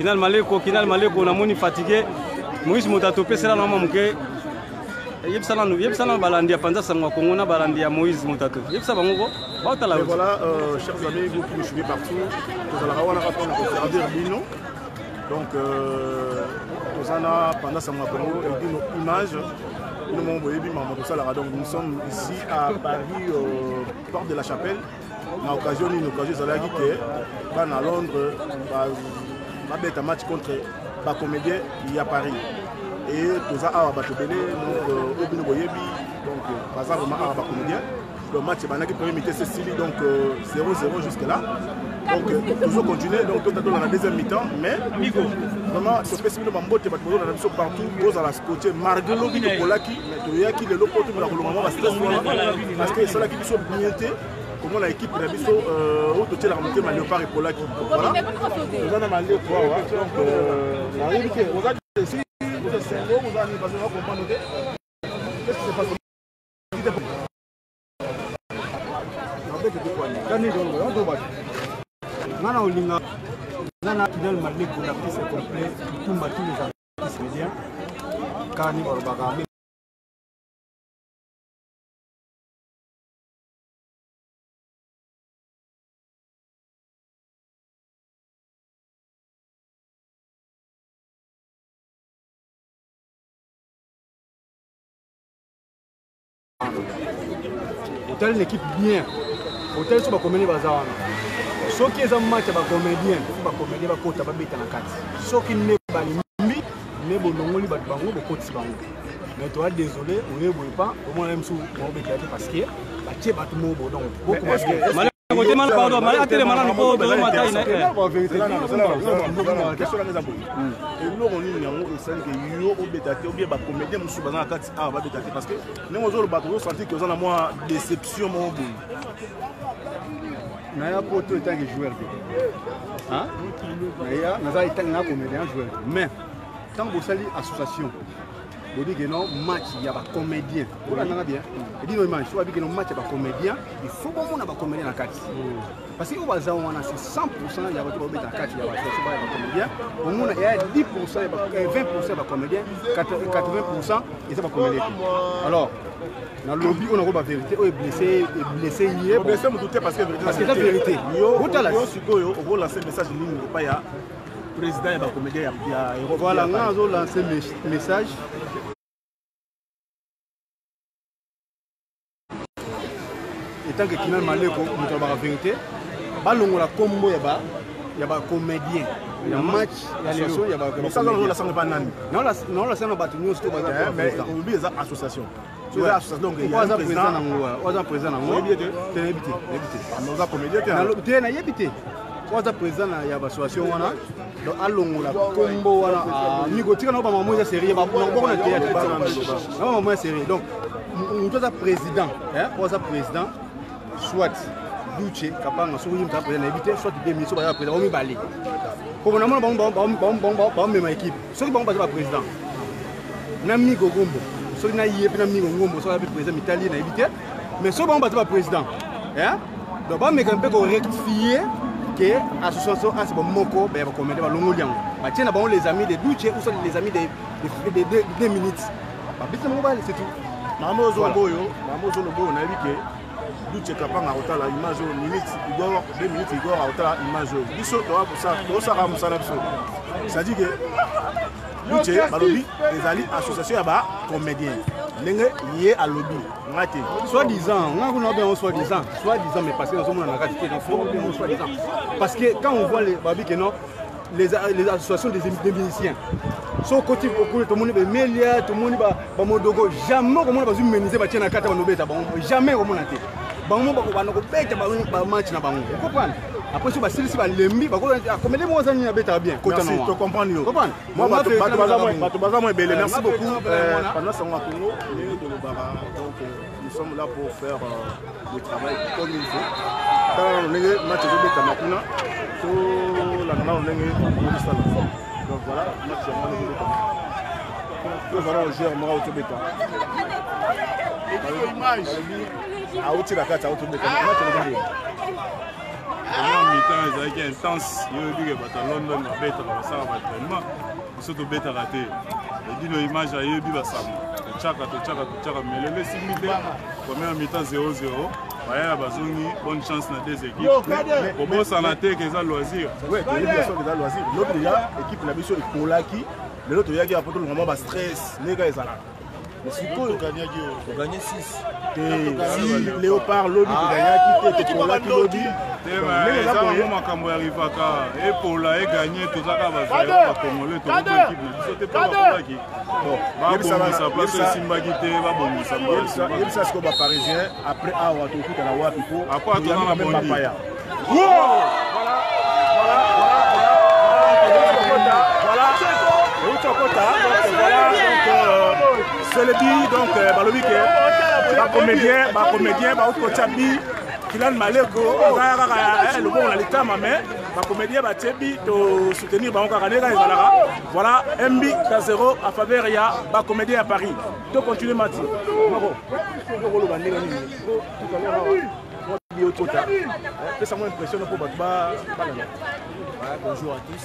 Kinal Maleko na moni fatigué Moïse Motato pesera na mamuke yebsana balandi panza sangwa Congo na balandi ya Moïse Motato yebsa bango ba tala. Voilà chers amis vous qui nous suivez partout vous allez avoir à servir Bino donc Tozana pendant sangwa Congo et Bino image donc nous sommes ici à Paris porte de la Chapelle na occasion une occasion zalaki que ban à Londres va bête un match contre ba comédien il y a Paris et toza awa batobele donc obino boyebi donc bazar vraiment awa ba comédien le match banaki premier mi-temps c'est stylé donc 0-0 jusque là donc toujours continuer donc tout dans la deuxième mi-temps mais vraiment ce possible bambote batobelo na biso partout pose à la côté malgré l'obino polaki mais toyaki le lopoto la kolomama ba stress parce que ça la qui biso bienté comment l'équipe de biso autour la remontée ma léopard et polaki voilà nous en a mal donc la réalité regarde ici vous êtes cerveau vous allez pas comprendre qu'est-ce qui se passe Nana Olinga, Nana Kinal Maleko, la piste est complète, tous les artistes médias, Kani Orbaga. Hôtel une équipe bien. Hôtel sur la comédie bazar. Ceux qui ont match à la comédien, la comédie va côté va bêter la carte. Ceux qui ne pas les mais bon non li ba bango ba côté bango. Mais toi désolé, on ne veut pas au moins même sous on bêter parce que ba tie ba tout mo donc beaucoup parce que Côté mal pardon, mal atele malano po do matai na. Question là neza boy. Et nous on y yango c'est que yo obétaté ou bien ba comédien musu bazana kati ah ba bétaté parce que nous on zo le bateau sentir que on a moi déception mon boy. Naya poto étant que joueur. Hein? Naya naza étant na comédien joueur. Mais tant que vous association vous dites que non, match, il y a des comédiens. Vous l'avez bien. Il dit non, match, il y a un match, il y a des comédiens. Il faut qu'on ait des comédiens dans la carte. Parce que au hasard, on a 100%, il y a des comédiens dans la carte, il y a des comédiens. Au moins, il y a 10%, 20% de comédiens, 80%, il y a des comédiens. Alors, dans le lobby, on a la vérité, on est blessé hier. Blessé, vous doutez parce que c'est la vérité. On va lancer un message en ligne, il y a président et le comédien. Voilà, on a lancé un message. Tant que Kinal Maleko nous avons la vérité, ballon la combo il y a des comédiens, il y a match, il y a l'association, il y a des mais ça non la scène pas nani. Non la scène pas nous c'est pas mais on oublie les associations. Tu as association donc il y a un président on président on éviter nous a comédien tu na éviter on président il y a association wana donc allons la combo wana nico tika na ba mamoya série ba on na théâtre ba mamoya série donc on doit président hein on président soit Duce Kapanga so yim ta président éviter soit des ministres ba président on mi balé pour na bon même équipe so ki ba président nami gogombo so na yé na mi gogombo so ba président italien na éviter mais so ba président hein donc ba me un peu rectifier que association c'est bon moko ba commander ba longoliango ba tiena ba les amis de Duce ou sont les amis des minutes ba bité mo ba c'est tout Maman Zomboyo on a dit que Duce Kapanga a la image minute Igor 2 minutes Igor a la image biso pour ça ça dit que Duce balobi les alliés association ya ba comédien ndenge yé à lobby ngate soi-disant on a bien soi-disant mais parce que nous sommes dans la qualité dans soi-disant parce que quand on voit les babi que non les associations des musiciens so côté tout le monde melia tout le monde ba modogo jamais comment ba zumeniser ba tiena kata ba nobeta ba jamais comment na te ba mo ba ko beta ba match na bango vous comprenez après so ba silisi ba lembi ba ko comédie mo za ni beta bien côté non tu comprends yo moi bato moi belé merci beaucoup pendant ce mois Congo donc nous sommes là pour faire le travail comme il faut quand on est match de beta makuna so la nana on est donc voilà, match de voilà, on gère moi au bêta. À outil la carte à auto bêta. première mi-temps ezalaki intense yo ebike bato ya London babetaka basala baentraînement biso tobetaka te edino image ayebi basango totyaka melelo esimbi te première mi-temps 0-0 bayaya bazongi bonne chance na deux équipes kobosana te ke eza loisir eza loisir lobi deja équipe na biso ekolaki lelo toyaki apo tolongama bastress ndenge ezalaka sikoyo toganye 6 léopard lobi toganyaki te tokolaki lobi ezango makambo yarivaka epola eganye tozaka bazaya bakongole tokoki équipe na biso te mpo bakolaki babongisa place esimbaki te babongisa yebisa sikoyo baparisien après awa tokuta na wapi po apres atona na bondi Celebi donc balobi ke bacomédien baokotia bi Kylian Maleko azaya kaka lobongo na litama mais bacomédien batie bi to soutenir bango kaka ndenge ezalaka voilà un but à 0 à faveur ya bacomédien à Paris to continue Mati okoloba ndenge nini tout à l'heure c'est moins impressionnant pour Batba. Bonjour à tous.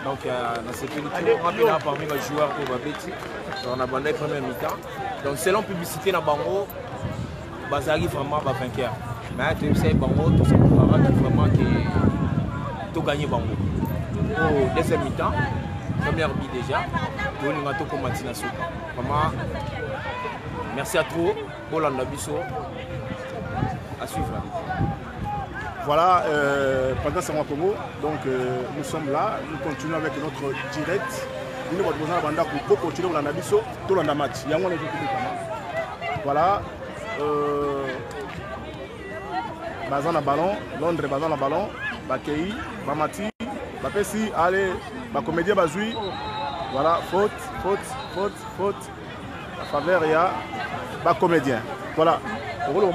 Donc, dans cette émission, rapidement parmi les joueurs pour Babeti, on a bandé première mi-temps. Donc, selon publicité dans Bango, Bazari vraiment va vainqueur. Mais tu sais, Bango, tout ça vraiment tout gagné Bango. Deuxième mi-temps, première mi déjà, nous avons tout commencé à soupe. Vraiment, merci à tous pour l'Andabiso. À suivre. Voilà, pendant ce mois Congo, donc nous sommes là, nous continuons avec notre direct. Nous avons besoin de continuer dans l'Anabiso, tout le match. Voilà, Bazan à ballon, Londres Bazan à ballon, Bakei, Bamati, Bapesi, allez, Bacomédien Bazoui. Voilà, faute, à faveur il y a Bacomédien. Voilà. Au moment où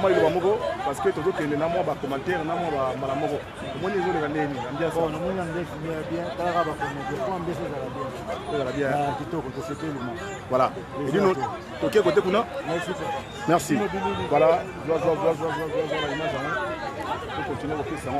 parce que tout le monde a commentaire, on a malamoko. Comment les autres regardent bien, voilà. Et dis nous, ok côté kuna. Merci. Voilà. L'image. On continue à faire ça.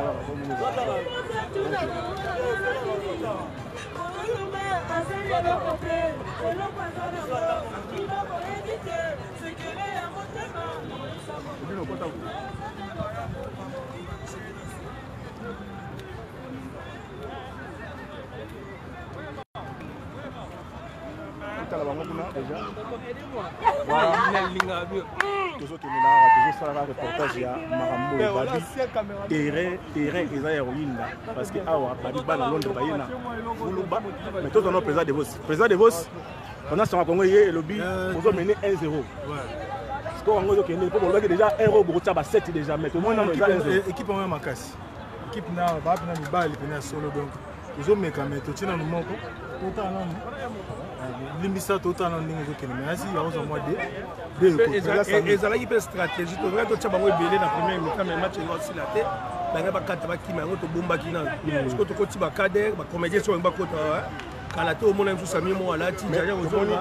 Toujours reportage ya Marambo terrain eza héroïne parce que awa bali bana Londres bayena Fuluba mais tout on président de Vos pendant ce Congo yé lobby vous mené 1-0 score ngo okende pour le déjà 1 beaucoup ça 7 déjà mais tout le monde équipe en makasi équipe na ba na mibali pena solo donc ils ont mécamé tout tina no moko totalement limbisa totalement ndingo okende mais asi ya ozo mois de ezalaki pe stratégie to vrai to tcha bango ebele na première mi-temps mais match ngo osila te banga bakata bakima yango to bombaki na parce que to koti ba cadre ba comédien so ba kota Kalato au monde Sami Moalati,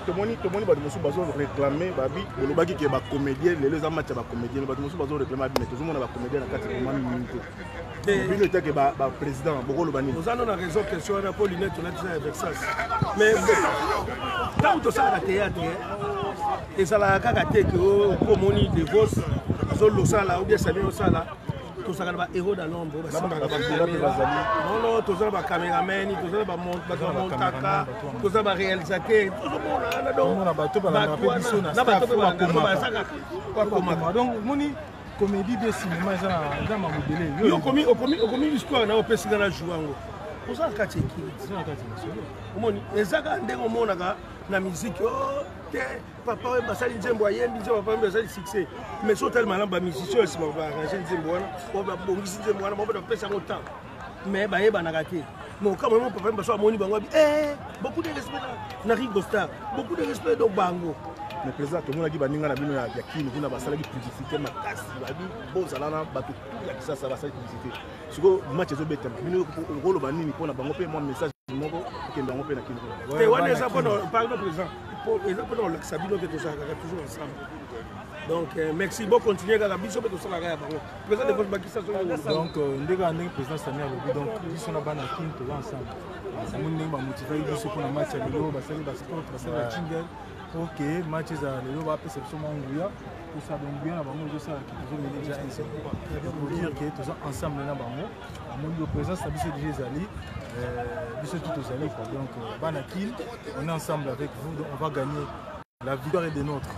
Tomoni Badmosu Bazo réclamé Babi, Bolobaki qui est comédien, les amateurs de la comédien, Badmosu Bazo réclamé, mais tout le monde a comédien dans 4 minutes. Il était que le président, Bogolo Bani. Nous avons raison que sur un pôle lunette, on a dit avec ça. Mais tant que ça a théâtre, et ça a gâté que au Comoni de Vos, Zolo Sala, ou bien Sami Osala. Tout ça va héros dans l'ombre. Non, non, tout ça va caméraman, tout ça va montaka, tout ça va réalisateur. Donc, moni comédie de cinéma, ça m'a modélé. Au commis l'histoire, on a opéré dans la jouango. Pour ça, quand tu es na musique papa basali nzembo ayembi nzembo papa basali succès mais so tellement na ba musicien si ba arranger nzembo wana ba bongisi nzembo wana ba pesa ngo temps mais ba yeba na kate non quand même papa baso amoni bango beaucoup de respect na Ringo Starr beaucoup de respect donc bango mais président tout le monde a dit baninga na bino ya kini kuna basala ki publicité makasi babi bozala na bato ya kisasa basala publicité siko match ezo beta bino ngolo banini pona bango pe moi message moko okende yango mpe na kino te wana eza mpona pardon président eza mpona kolakisa bino mpe tosalaka toujours ensemble donc merci bocontinue kaka biso mpe tosalaka ya bango président de votre bakisa donc ndenge ndenge président sami alobi donc biso na bana kini toza ensemble namoni ndenge bamotivaki biso mpona match ya lelo basali basport basali bachingle ok match eza lelo bapesa biso mwa nguya tosala nguya na bango ezosalaki tozomene déjà pour dire que toza ensemble na bango amoni yo présence na biso déjà ezali biso tout tozali quoi donc bana kini on est ensemble avec vous donc on va gagner la victoire est de nôtre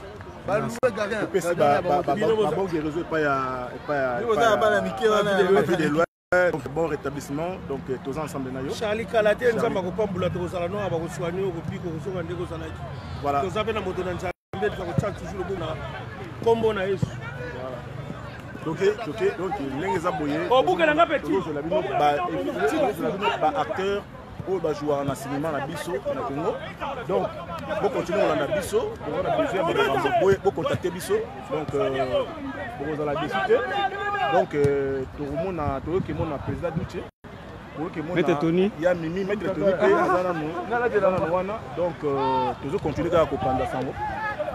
bon rétablissement donc tous ensemble na yo Charlie Kalate nzamba ko pambula to sala no aba ko soigner ko biko ko soka ndeko sala voilà to zabe na moto na nzambe ko tchat toujours le bon kombo na Yesu donc ndenge za boye o buka na petit ba acteur ou ba joueur na cinéma na biso na Congo donc bo continuer kolanda biso on a besoin de bo contacter biso donc bo za la discuter donc tokomona toyokemona président Duche Maître Tony ya mimi Maître Tony pe azana wana donc tozo continuer kaka kopanda sango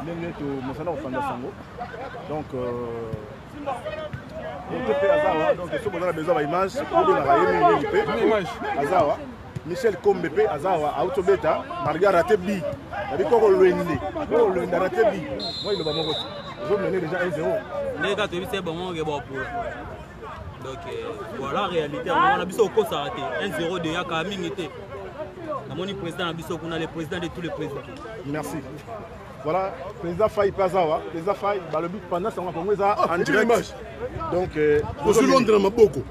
ndenge to mosana kopanda sango donc donc ce qu'on a besoin d'image pour bien la azawa Michel Kombe pe azawa autobeta marga raté bi avec quoi le raté bi moi il va mon côté je mener déjà 1-0 les gars tu sais bon on est bon pour donc voilà réalité on a biso ko ça raté 1-0 de yaka mingité na moni président na biso kuna le président de tous les présidents merci voilà président Faye Pazawa président Faye ba le but pendant ça on va ça en direct donc je Londres maboko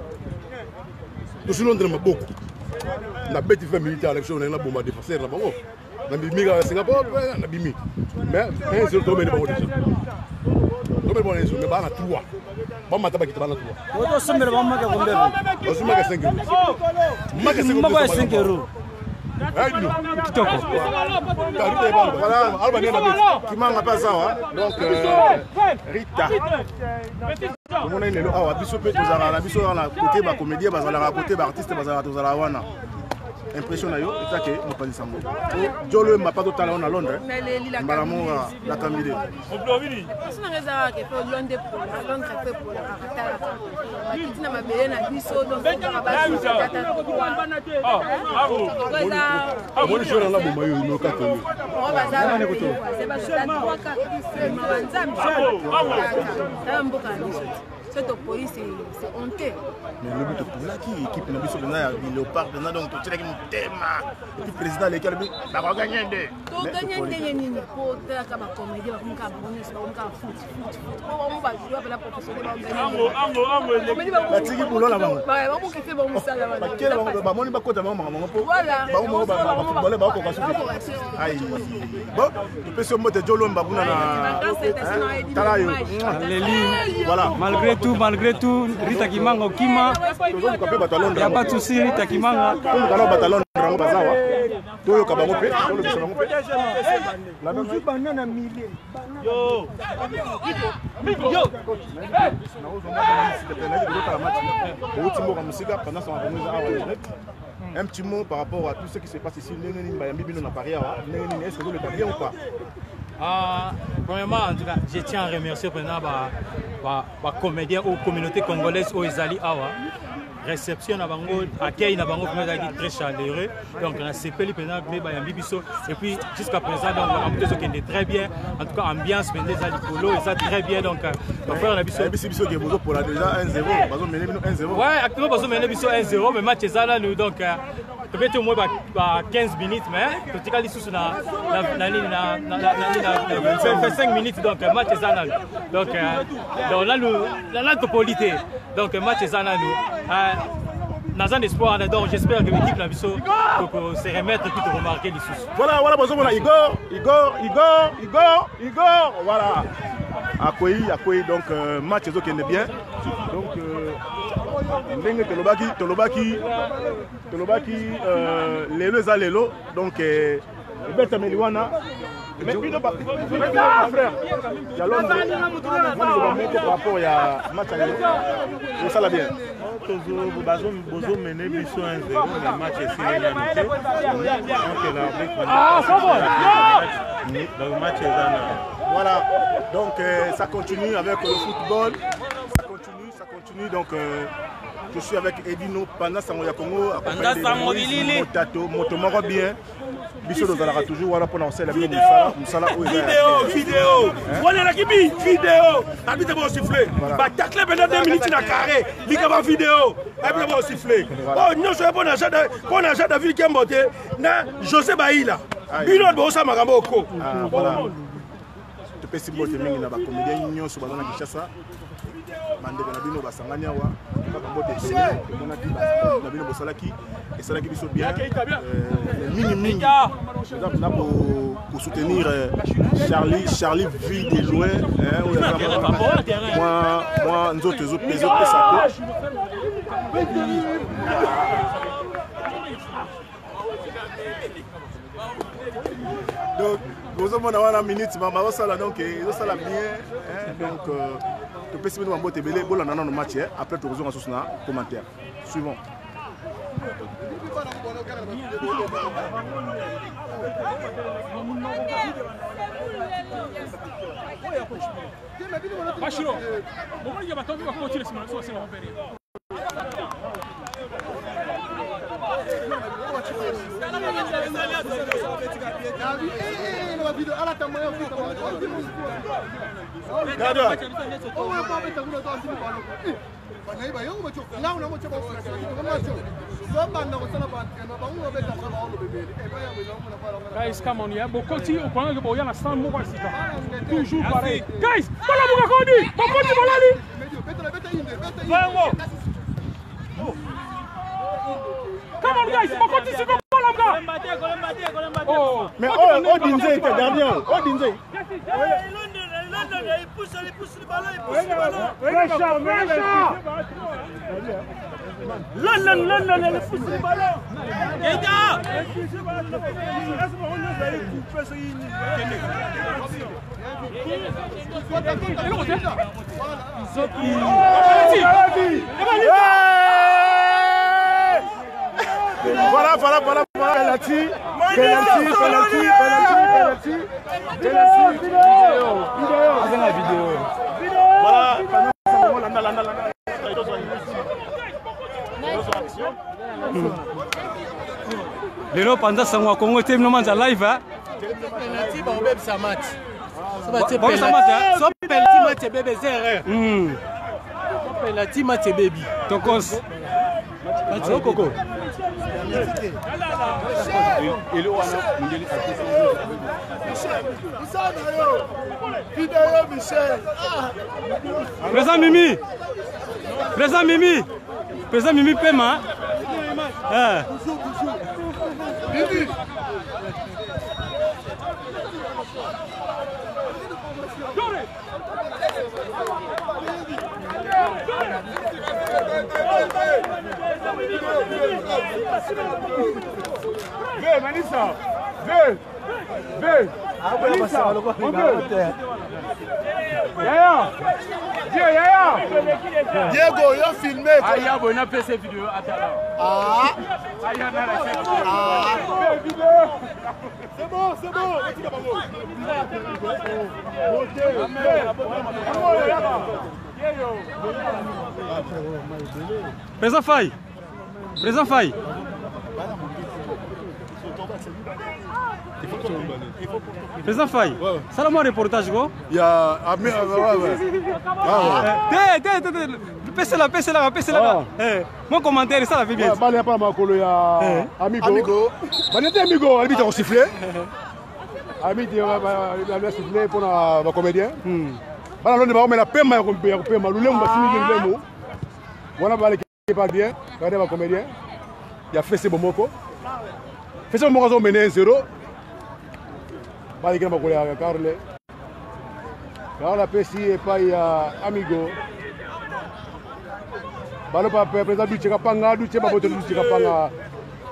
je Londres maboko na bête 20 minutes à l'élection na bomba défenseur na bango na bimi à Singapour na bimi mais 1-0 to mena bango déjà to mena bango mais ba na 3 ba mata ba kitaba na 3 oto somero ba maka kombe o suma ka 5 euros maka 5 euros Aïe, kitoko. Voilà, Alba Nena Kimanga Pazawa. Donc Rita. On a une awa biso pe tozala na biso na côté ba comédien bazala na côté ba artiste bazala tozala wana. Impression na yo etake mopali sango. Jolo m'a pas total on à Londres. Mbalamu la Camille. Parce que ngeza ke pe Londres pour Londres pe pour la Qatar. Bakiti na mabele na biso donc on va bon joueur là bomba yo no ka to on va ça na koto c'est pas ça trois quatre mawanzam ça mboka biso cette police c'est honteux mais le but pour la qui équipe na biso na Léopard na donc tu tira qui tema et président lequel ba va gagner de to gagner nini pour ta ka ba comédie ba kumka ba bonus ba kumka foot on va jouer la professionnel ba gagner la tiki pour la bango ba ba mo ki fait ba mo sala ba ba moni ba kota ba mama po voilà ba mo ba footballer ba ko kasu aïe bon tu peux se mettre Jolo Mbabuna na Talayo voilà malgré tout Rita Kimanga Okima il n'y a pas de souci Rita Kimanga batalon rango bazawa toyo kabango pe toyo bisango pe la même banana mille yo un petit mot par rapport à tout ce qui se passe ici. Est-ce que vous le bien ou pas? Premièrement, en tout cas, je tiens à remercier les comédiens ou communauté congolaise au Ezali Awa. Réception na bango, accueil na bango très chaleureux. Donc on a CPL et puis jusqu'à présent donc on a très bien. En tout cas ambiance mais des alikolo et ça très bien donc on va faire la biso pour la déjà 1-0, bazo mener 1-0. Ouais, actuellement bazo mener biso 1-0 mais match ça là nous donc peut-être au moins 15 minutes mais petit cas sous na 25 minutes donc match ça là. Donc là nous polité. Donc match ça là nous dans un espoir, donc j'espère que l'équipe la biso se remettre et puis te remarquer les sous. Voilà, voilà, Igor, voilà. Akoyi, donc match qui est bien. Donc, Ndenge Tolobaki, Lelo za Lelo, donc Berta Meliwana. Mais puis le frère, il y a Londres. Moi, je vais par rapport à match à Lelo. Ça l'a bien. bozo mené biso 1-0 mais match est donc le match est voilà, donc ça continue avec le football, ça continue donc je suis avec Edino Panda Sango ya Congo, accompagné de Motato, Motomoro bien. Biso dozalaka toujours wana pona osala bien musala vidéo wana la kibi vidéo habite bon siffler ba tacle pendant 2 minutes na carré likaba vidéo habite bon siffler oh nyonso ya pona ja David Kembote na José Baïla bino bo sa makambo oko voilà to pesi bote mingi na ba comédien nyonso bazana Kinshasa bandeko na bino basangani awa kaka mbote ebele emonaki na bino bosalaki esalaki biso bien mingi na kosoutenir Charlie vie de loin moi nzoto ezopesa donc bozomona wana minute mama osala donc ezosala bien donc tu peux se mettre en botte belé bon dans nos matchs après tu rejoins sur na commentaire suivant Bashiro moment il y a bateau va continuer ce match c'est la repérer guys, come on, yeah. Bokoti, au point que Boya na 100 mots ici. Toujours pareil. Guys, voilà mon gars, Bokoti Bolali. Vamos. Come on, guys, Bokoti c'est comme là, gars. Oh, mais Dinze était gardien. Dinze. Il pousse le ballon, il pousse le ballon. Voilà. Penalty. Lelo Panda Sango Congo team no manza live hein. Penalty ba obeb sa match. So penalty match bébé zéro. Penalty match baby. Tokos. Allo Coco. Présent Mimi Pema. Manissa. Diego, il a filmé. Il a fait cette vidéo. C'est bon. Présent Faye. Présent Faye. Ça là mon reportage go. Il y a PC là. Mon commentaire ça la fait bien. Bah il y a pas makolo ya amigo. Bah n'était amigo, habite au sifflet. Amigo la sifflet pour la comédien. Bah là on va mettre la pema ya pema lulemo basimi lulemo. Wana ba l'équipe pas bien, regardez la comédien. Il a fait ses bomoko. Fait ses bomoko ont mené 1-0. Bah l'équipe va couler à Carle. Carle Pessi et pas amigo. Balo pa président du Tchekapanga, du Tchekapanga, du Tchekapanga.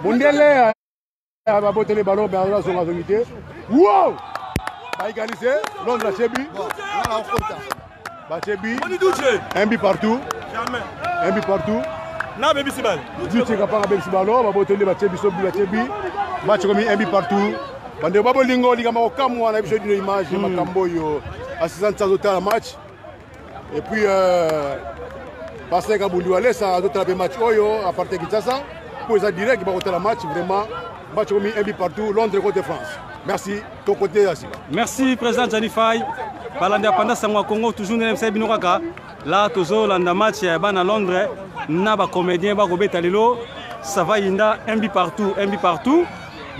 Mondele a boté les ballons, mais on a son unité. Wow! Bah égalisé, l'on a Chebi. Bah Chebi. Un but partout. Un but partout. Na baby Sibal. Duty kapanga baby Sibal no baboteli batie biso bi batie bi. Match comme un but partout. Bande babo lingo liga makamwa na biso dino image makambo yo. Assistant total match. Et puis passer Kabuli wale ça total match oyo à partir de Kinshasa. Pour ça direct ba total match vraiment match comme un but partout Londres contre France. Merci ton côté Asiba. Merci président Janifai. Balanda pendant Sangwa Congo toujours dans le binokaka. Là toujours landa match à Londres. Na ba comédien ba robeta lelo. Ça va inda un but partout.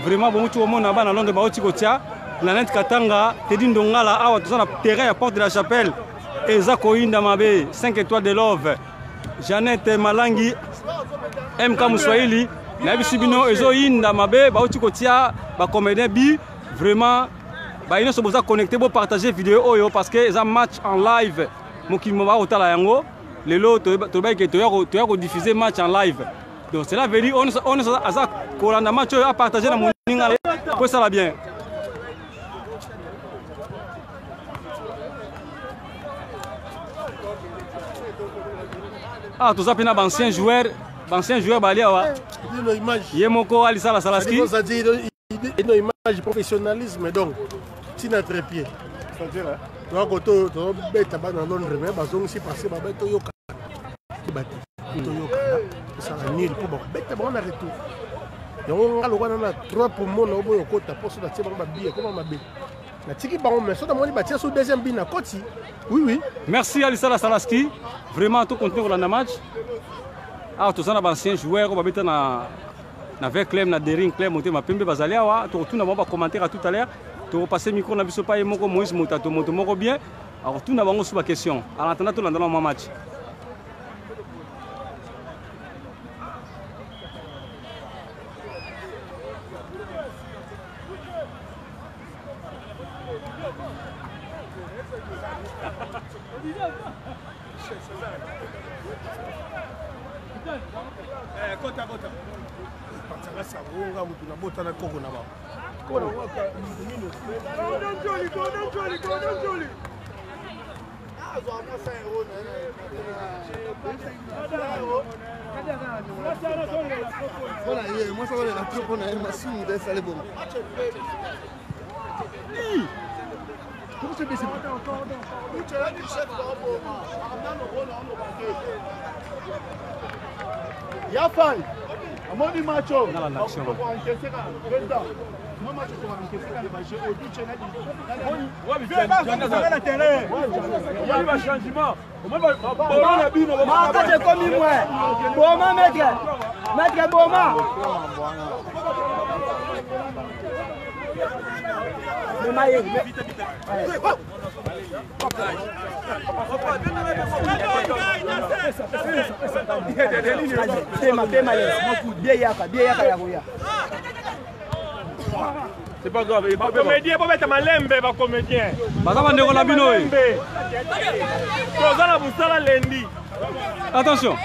Vraiment bon tout le monde na Londres ba otikotia. La net Katanga Teddy Ndongala awa tout ça na terrain à porte de la chapelle. Ezako inda mabe 5 étoiles de love. Jeannette Malangi MK Muswahili na bisibino ezo inda mabe ba otikotia ba comédien bi vraiment ba ino so boza connecter bo partager vidéo oyo parce que ça match en live mokimo ba otala yango lelo to ba ke to ya diffuser match en live donc cela veut dire on asa kolanda match oyo à partager na moninga ko ça va bien. Ah, tout ça pena ancien joueur bali awa. Une image. Yemoko Alisala Salaski. Une image professionnalisme donc tina trépied. C'est-à-dire donc auto beta ba na Londres mais bazong si passer ba beto yoka. Bati. To yoka. Ça la nil pour ba beta ba na retour. Donc ngalo wana na 3 pour mon obo yokota pour ça tie ba billet comment ma billet. Na tiki ba mais ça dans mon bâtir sur deuxième bina koti. Oui. Merci Alisala Salaski. Vraiment tout contenu pour le match. Ah, tous les anciens joueurs, on va na avec Clem, na Dering, Clem, monter ma pembe bazalia wa. Tout le monde va commenter à tout à l'heure. Tout passer micro na biso pa moko Moïse Moutato moko bien. Alors tout na bango sur la question. En attendant tout dans le match. Yafai, amoni macho. C'est pas grave, il va comédien, il va mettre ma lembe, il va comédien. Attention.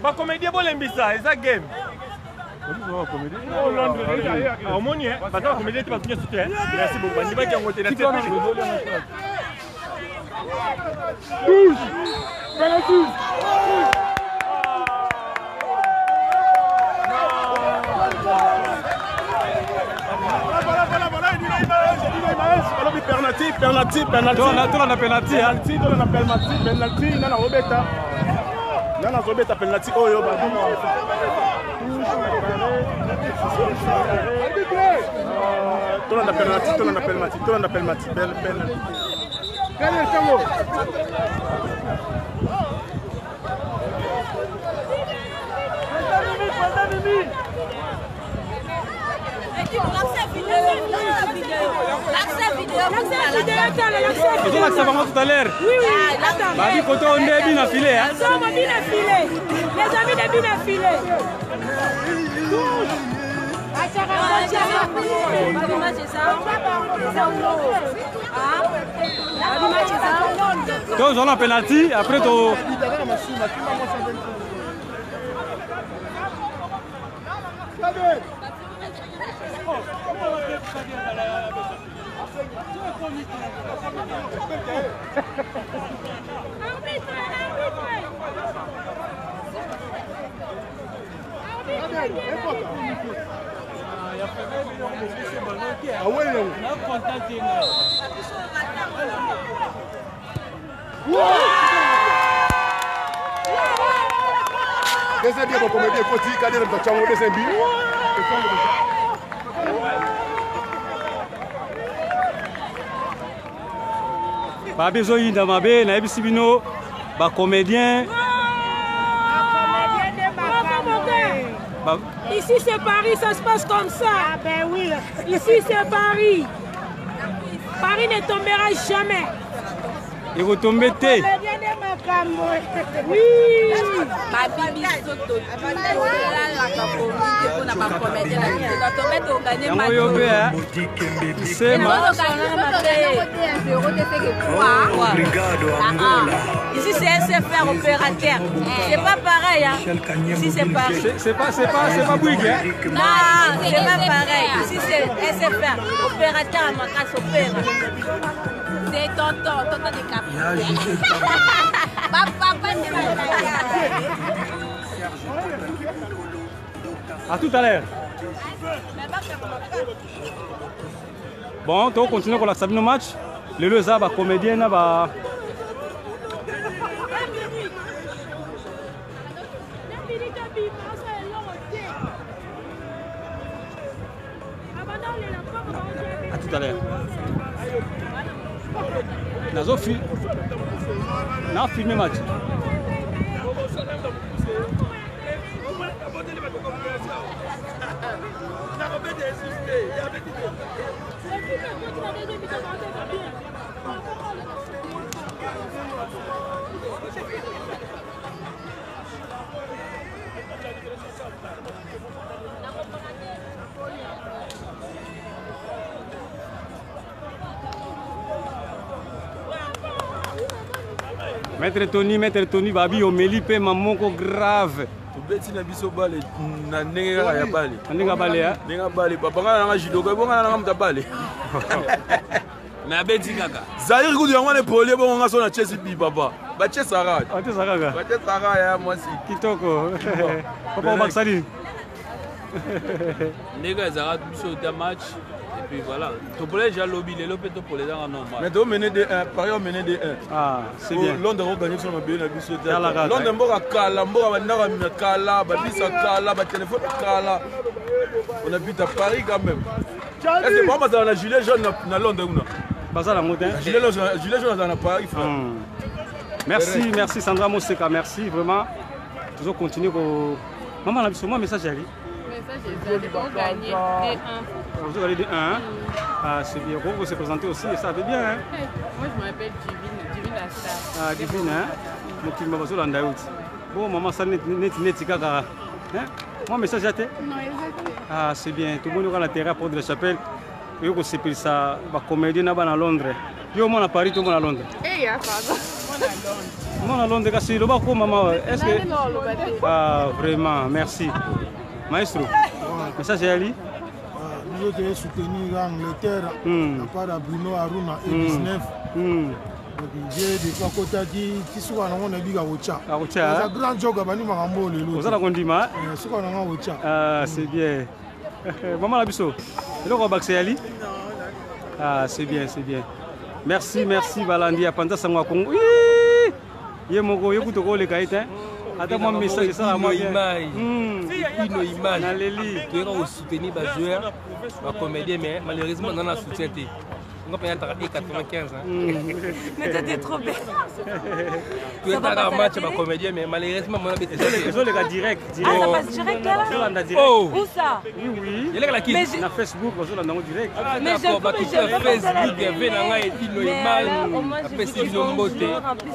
Ma comédien, il lembe ça, c'est ça game. Au moins, la comédien, tu vas bien soutenir. Merci beaucoup. Je vais vous montrer la tête. Touche. Penalty. Penalty. Oyo Ça va tout à l'heure. Oui. Babi côté on est bien affilé hein. Ça m'a bien affilé. Les amis de bien affilé. Donc on a penalty après to Deuxième bien, pour comédie, il faut dire qu'il y a un deuxième but. Pas besoin de m'aber, n'a pas bino, bah comédien. Ici c'est Paris, ça se passe comme ça. Ah ben oui. Ici c'est Paris. Paris ne tombera jamais. Et vous tombez té. Oui. Ici c'est SFR opérateur. C'est pas pareil. Ici c'est Paris. C'est pas Bouygues. Non, c'est pas pareil. Ici c'est SFR opérateur à ma casse opéra. C'est tonton de Cap. Papa de À tout à l'heure. Bon, on continue pour la Sabino match. Le Leza va comédien va. À tout à l'heure. Nazo film. Na filmé match. Maître Tony, Babi, Omeli, pe mamoko grave. Beti na biso bale na ndenge ya bale. Ndenge bale ha? Ndenge bale. Papa ngana na jidoka bonga na ngam bale. Na beti kaka. Zaire kudu yango ne pole bonga ngaso na Chelsea bi papa. Ba Chelsea sara. Ba Chelsea sara. Ba Chelsea sara ya mwasi. Kitoko. Papa Baksali. Ndenge zara biso ta match. Et puis voilà. Topolé déjà lobby les lopé topolé dans normal. Mais tu mené de 1, Paris mené de 1. Ah, c'est bien. Londres a gagné sur le bien na biso. Londres mboka kala, mboka bandaka mina kala, ba bisa kala, ba téléphone kala. On habite à Paris quand même. Est-ce que pas dans la gilet jaune na Londres ou non? Pas ça la mode hein. Gilet jaune dans Paris frère. Merci Sandra Moseka, merci vraiment. Toujours continuer pour maman la biso moi message ali. Pour gagner des 1. Vous avez dit 1. Ah, c'est bien. Vous se présentez aussi, et ça fait bien. Hein? Moi, je m'appelle Divine la star. Ah, Divine, hein? Mon petit maman, c'est l'andaout. Bon, maman, ça n'est pas. Moi, message à te? Non, exactement. Ah, c'est bien. Tout le monde a l'intérêt à Porte de la Chapelle. Et vous savez ça, la comédie à Londres. Yo, moi, à Paris, tout le monde à Londres. Eh, pardon. Moi, à Londres, c'est le bas, maman. Est-ce que. Ah, vraiment, merci. Maestro, message à Ali? Nous avons soutenu l'Angleterre, à part Bruno Aruna et 19. J'ai des fois côté qui sont en Nabiga Ocha. C'est un grand job à Bani Marambo. Vous avez un condiment? Ah, c'est bien. Maman Labisso, le Robac c'est Ali? Ah, c'est bien, c'est bien. Merci, merci Valandi à Panta Sangwa Congo. Oui! Yemogo, Yekuto, les Gaïtins. Attends, mon message, ça, moi, image. Une image. Tu es soutenir les joueurs, les comédiens, mais malheureusement, on a soutien. On va payer 95. Mais t'étais trop belle. Tu es dans un match avec comédien, mais malheureusement, on a des les gars direct. Ah, ça passe direct là? Oh! Où ça? Oui. Il y a la qui? Sur Facebook, on a direct. Mais d'accord, tu fais Facebook, il y a une image. Après, c'est une beauté.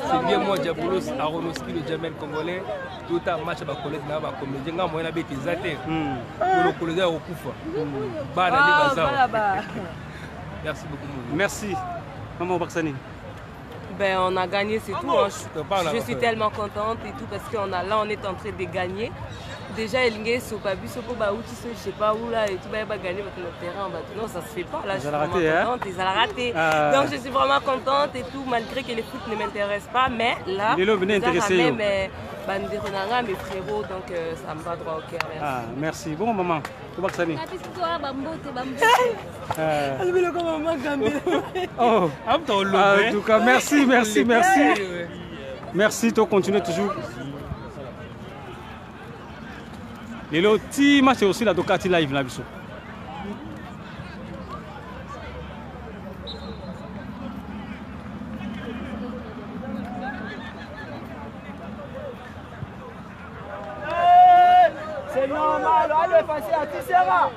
C'est bien moi, Diabolos, Aronoski, le Jamel congolais. Tout un match avec collègue, avec comédien, moi, on a des athées. Pour le collègue au Koufa. Merci beaucoup. Merci. Maman Baksani. Ben, on a gagné, c'est tout. Hein. Je suis tellement contente et tout parce qu'on a là, on est en train de gagner. déjà Elingé Sopabi, Sopo Baouti, je sais pas où là, et tout va gagner avec le terrain. Non, ça se fait pas. Là, je suis vraiment contente, ils ont raté. Donc je suis vraiment contente et tout, malgré que les foot ne m'intéressent pas. Mais là, ils venaient intéresser. Mais Banderonanga, mes frérots, donc ça me va droit au cœur. Ah, merci. Bon maman. Oh, en tout cas, merci. Merci, tu continues toujours. Et le petit match c'est aussi la Ducati live là, biso. C'est normal, allez passer à Tissera.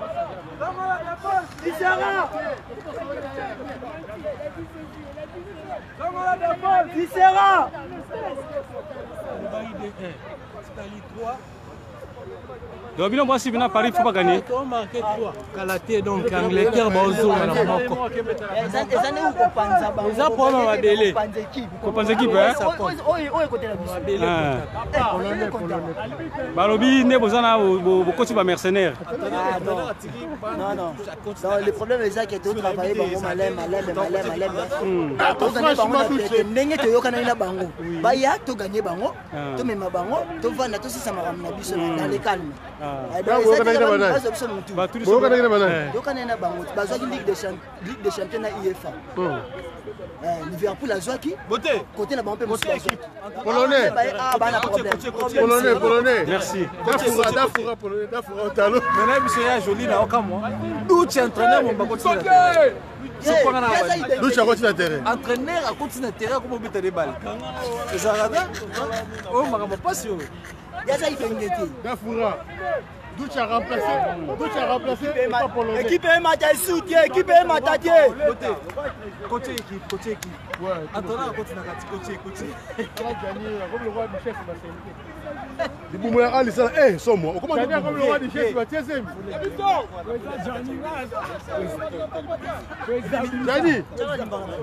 Tissera. Tissera. Donc, bien, moi, si vous Paris, il ne faut pas gagner. Kalaté, donc, Angleterre, Baozo, Moko. Les apprends à Bélé. Copains équipe, hein? Balobi, ne besoin de coach mercenaire. Non. Le problème est que tu travailles pour malem. Dans les calmes. Ligue des champions à IFA. Liverpool a joué qui? Côté là-bas, on peut Polonais. Polonais. Merci. Dafoura, polonais. Dafoura, Talo. Maintenant, monsieur Joli, là, au Cameroun. D'où tu es entraîneur, mon bagot. D'où tu as continué à terrain. Entraîneur a continué à terrain comme on peut des balles. Les Arabes, oh, ma passion. Dafoura. D'où tu as remplacé et pas polonais. Équipe est matée soutien, équipe est matée. Côté équipe. Ouais. Attends, côté. On va gagner comme le roi du chef. Du coup, moi, Ali, ça, somme-moi. Comment tu as comme le roi du chef?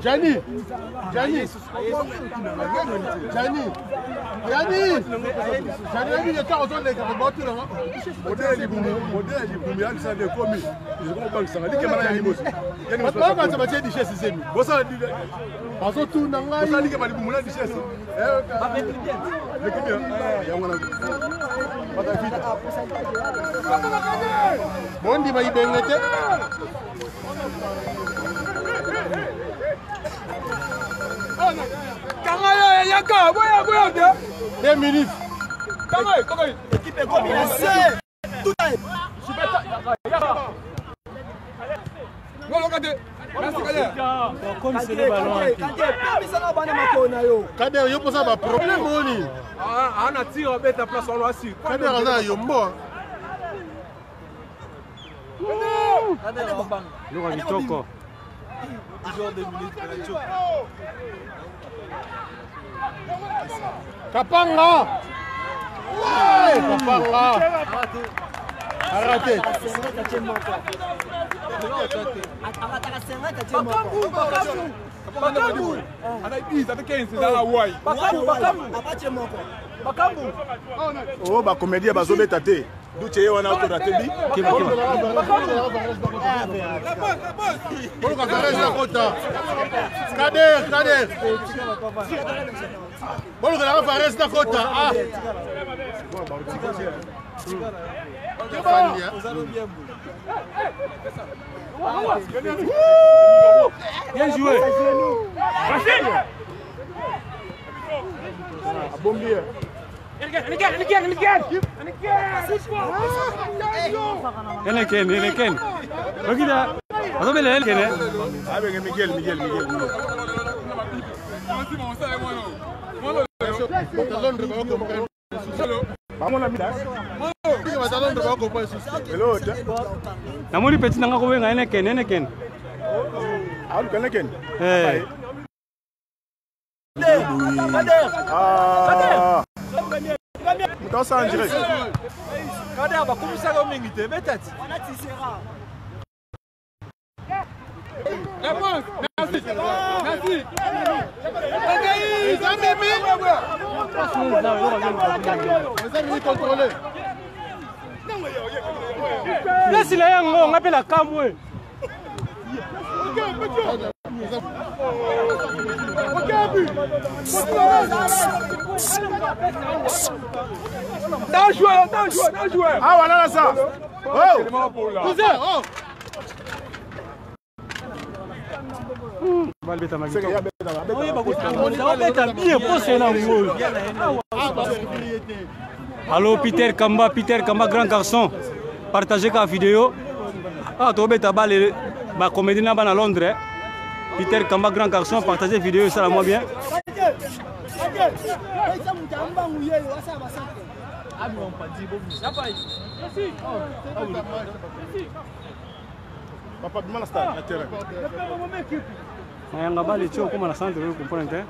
Gianni, Bondi va y bengete. Kangaya yaka, boya bien. 2 minutes. Kangaya. Équipe est combinée. Tout est. Kader, yo posa ba problème oni. Ah, on a tiré à bête à place on l'a su. Kader ana yombo. Lora Vitoko. Kapanga. Kapanga. Arrêtez. Oh, bah comédien bazobeta te. D'où tu es on a auto raté bi. Kader. Bon, on va rester à côté. Ah. Bien joué. Bombier. Ken. Regarde. Azobele Ken. Avec Miguel. Namoni petit nanga ko wenga Ken. Ah, Ken. Mutasa en direct. Kader va commencer à m'inviter, peut-être. Merci. place na yango on appelle la Kamwe. D'un joueur. Ah voilà ça. Oh. Cousin, oh. Allô Peter Kamba, grand garçon. Partagez la vidéo. Ah, tu as balle la comédie à Londres. Peter Kamba, grand garçon, partagez la vidéo, ça la moi bien. Papa, demande la stade, la terrain. Yanga bali tio comme la centre, vous comprenez?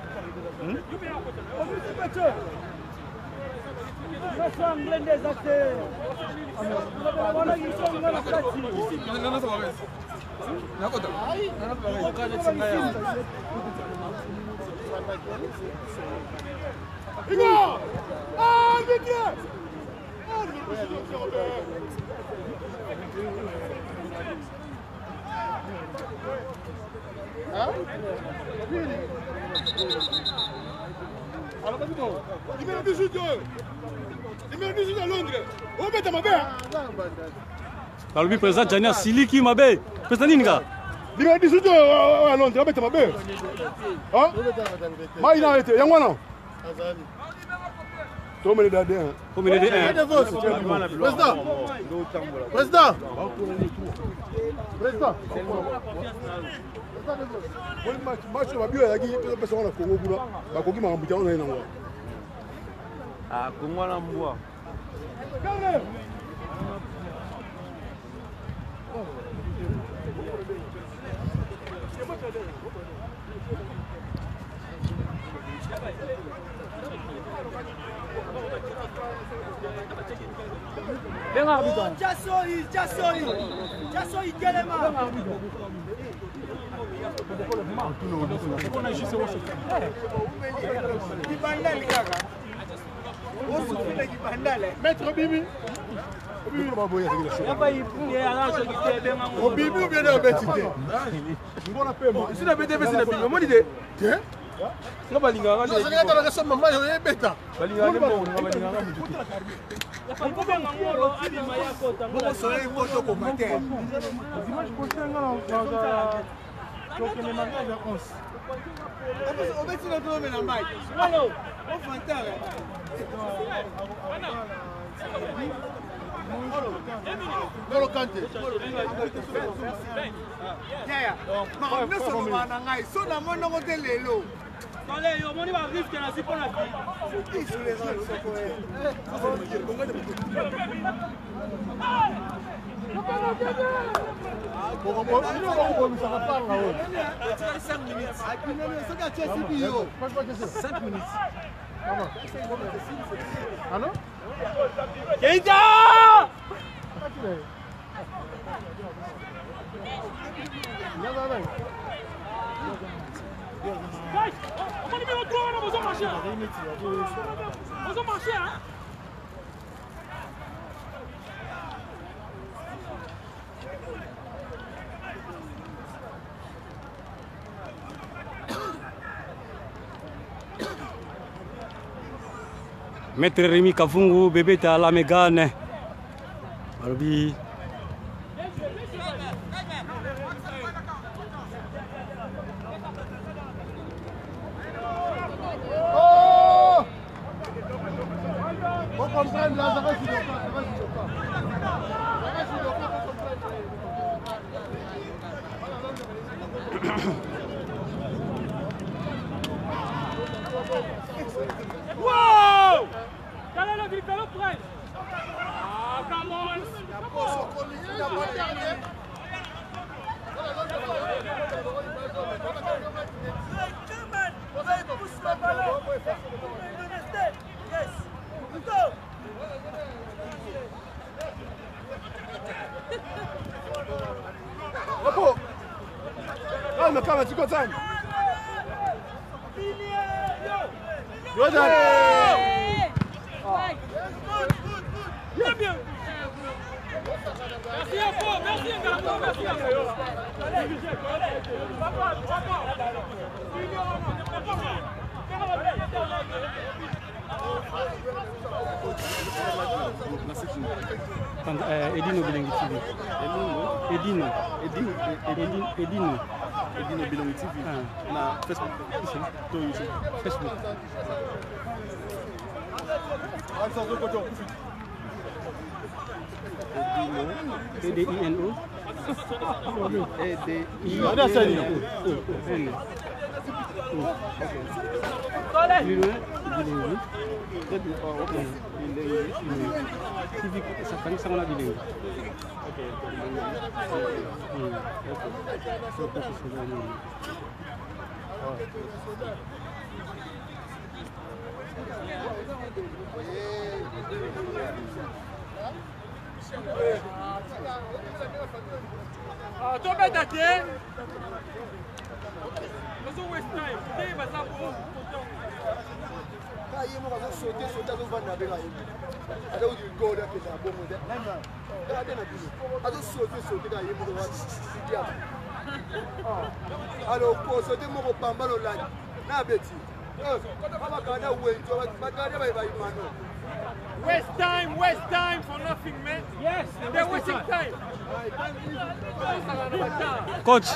Alors lui présente Jania Siliki Mabe. Présente Ninga. Numéro 18 à Londres, on va ma belle. Hein? Moi il a été, Yangwana. Comment les dadé? Comment les dadé? Président. Match va bien là qui peut passer au Congo pour là. Ba Congo m'a embouté on est dans. Ah Congo na mboa. Jassoi, Kelema. Maître Bibi. Bibi ou bien de Betité. On appelle moi. Si la BTB c'est la Bibi, moi l'idée. Tiens. Non pas linga. Non, c'est quand la somme maman est bêta. Balinga ne bon, balinga. Allez, yo moni va vivre que na si pour la vie. On numéro 3, on va marcher. On va marcher, hein. Maître Rémi Kafungu, bébé ta la mégane. Albi. Wow! Quel est le Vitalo Price? Ah, come on! Ah, mais quand tu content? Edino Bilengi TV. Edino Bilengi TV. Na Facebook. Facebook. EDINO. Don't bet that here. There's always time. Stay by some waste time for nothing, man. Yes, they're wasting time. Coach,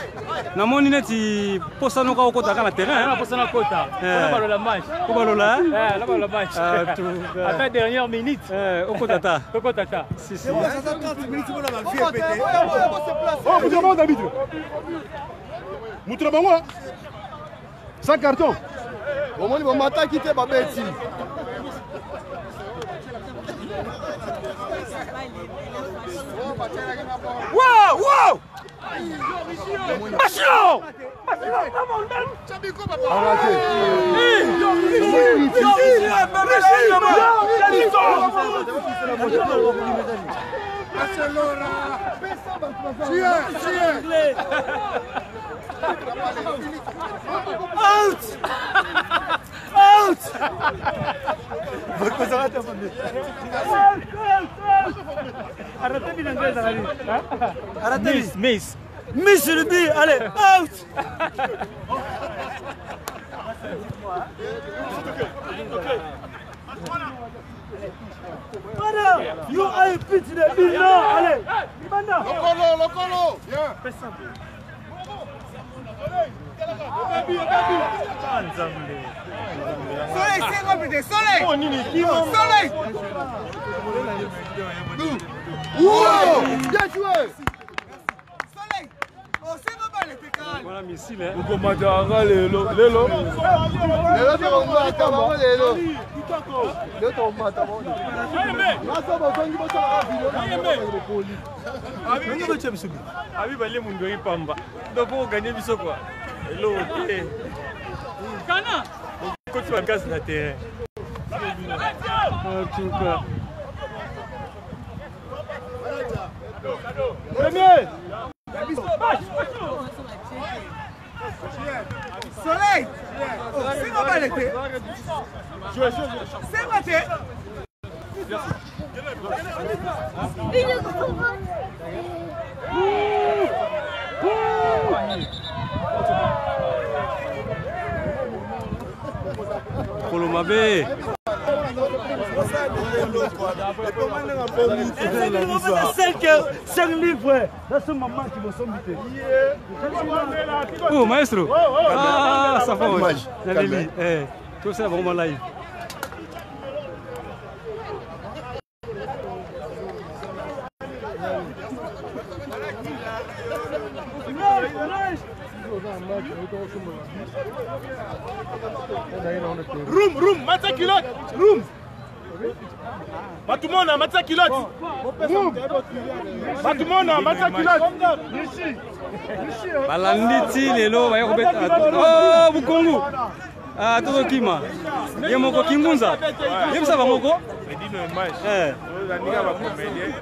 namoni neti posa noka okota kana terrain. Posa na kota. On va le match. On va le match. Là va le match. À la dernière minute. Okota ta. Okota ta. Si. Ça 30 minutes pour la vie pété. Oh, vous demandez d'habitude. Moutra bango. Sans carton. Au moins on m'attend quitter Babeti. Wow, wow! Passion! Out! Out! Arrêtez bien d'entrer. Arrêtez. Miss. Miss, je le dis, allez, out! Voilà, you are a pitch de bill, non, allez, le colo, viens. Fais simple. Soleil, c'est rapide, soleil! Soleil! Wow! Bien joué! Voilà missile. Uko matanga lelo. Lelo to mata bango lelo. Lelo to mata bango. Masa bafangi basa video. Ngi beche msubi. Abi bale mundu ipamba. Dopo gagner biso quoi. Hello. Kana. Ko tu vas casse la terre. Premier. Soleil! C'est ma balle été! C'est ma tête! Kolomabe. C'est un livre. Là, ce moment qui me semble. Oh, maestro. Ah, ça va. Tout ça vraiment live. Room, Matza Kilote! Room! Batumona, Matza Kilote! Room! Batumona, Matza Kilote! Balanditi lelo baya kobeta. Oh, Bukongu. Ah, todo kima. Yemoko Kingunza. Yemsa bangoko? Edino image. Ozandika ba comédien.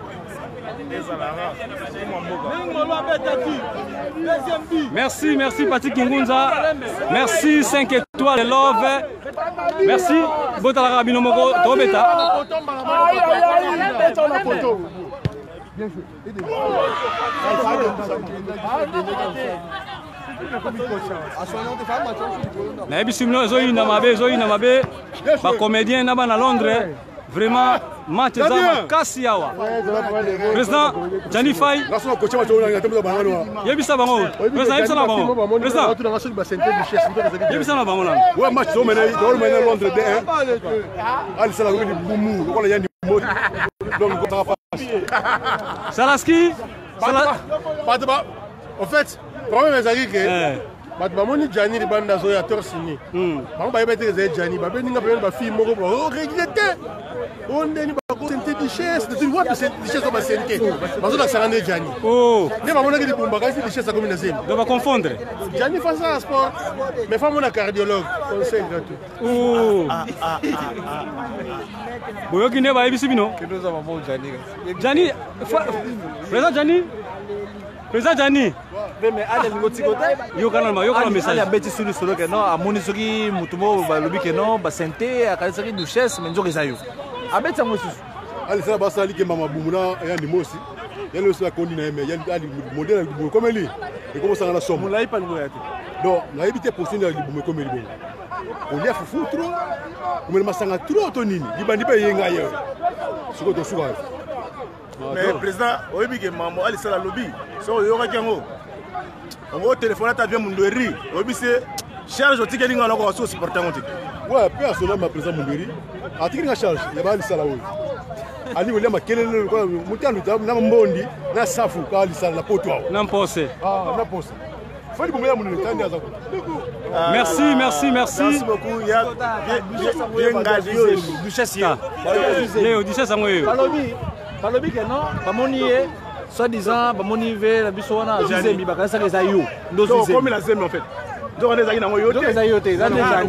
Merci Patrick Kingunza. Merci 5 étoiles de love. Merci Botala Rabino Moko Tobeta. Bien joué. nayebi simino ezoyina mabe bacomédien na bana Londres vraiment match eza makasi awa président Jani Faye yebisa bango président yebisa na bango président yebisa na bango nani ouais match zo mena Londres D1 ali sala ko di bumu lokola yandi mot donc ko ta Salaski Patba en fait problème ezali que bato bamoni Jani libanda zo ya torsini bango bayeba te ezali Jani babeninga pene bafille moko regrette ondeni bakosente dichesse tu vois que c'est dichesse oba sente bazo la sarande Jani ne bamona ke dibumba kasi dichesse comme na zemi doit confondre Jani face à sport mais femme na cardiologue conseil gratuit boyoki ne bayebisi bino Jani président Jani mais allez yokana message abeti sulu solo que non amoni soki mutumo balobi que non basente akalisaki duchesse mais nzoki zayo abeti yango susu ali sala basali ke mama bumuna ya ndimosi yalo sala kondi na yeme yali ali modèle du comme lui et comment ça na somme mulai pa ngoya te donc na ebité pour signer du comme lui bon on y a fufu trop on masanga trop to nini libandi ba yenga yo siko to suka mais président oyebi ke mama ali sala lobby so yoka kengo on va téléphoner ta bien Munderi oyebi c'est charge otike ninga loko so supporter ngote ouais personnellement ma président Munderi atiki nga charge ya ba ali sala wo ali wole makelele ko mutanu na mbondi na safu ka ali sala la poto na mpose na pose fali bomya munene tandi aza ko merci beaucoup ya bien ngadio duchesse Léo duchesse ngoyo balobi que non bamoni ye soi-disant bamoni ve la biso wana zemi bakasa ke zayo ndo comme la zemi en fait donc on est allé dans yote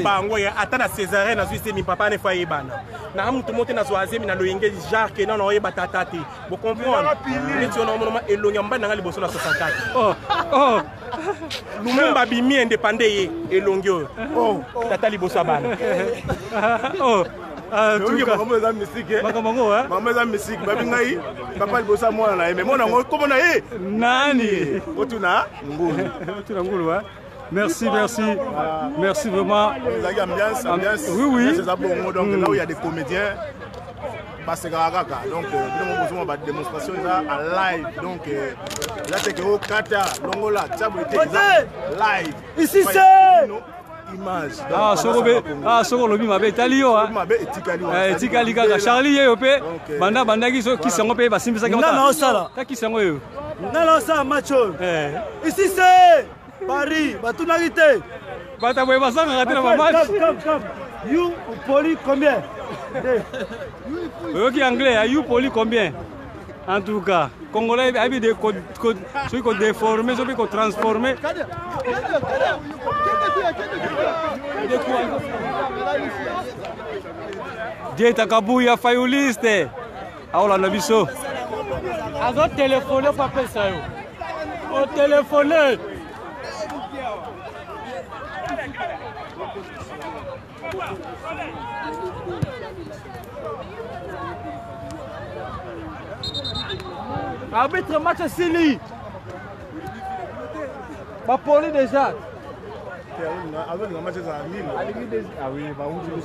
bango ya ata na César na Suisse mi papa ne faye bana na mutu monte na zoazemi na loyenge Jacques na oye batata te bo comprendre neti ona mona elonya mbana ngali boso na 64 Lumumba bimi indépendant ye elongi tata liboso bana maman musique maman musique babi ngai papa libosa mwana na mais mona ngo komona ye nani otuna ngulu merci vraiment ambiance oui c'est ça bon donc là où il y a des comédiens parce que donc nous besoin de démonstration en live donc là c'est que au Kata Longola Tchaboité live ici c'est image soko lobi mabe talio etikali kaka Charlie yeyo pe banda kiso kisango pe basimbisaki ta kisango yo nana osala match oyo ici c'est Paris batunaki te bata boye basangaka te na bamatch you poli combien oyoki anglais you poli combien en tout cas congolais abi de soki kodéforme soki kotransforme Dieta Kabuya Fayuliste aolanda biso azotelefone po apesa yo otelefone arbitre match Sili bapoli déjà avec le match ah oui bah on dit que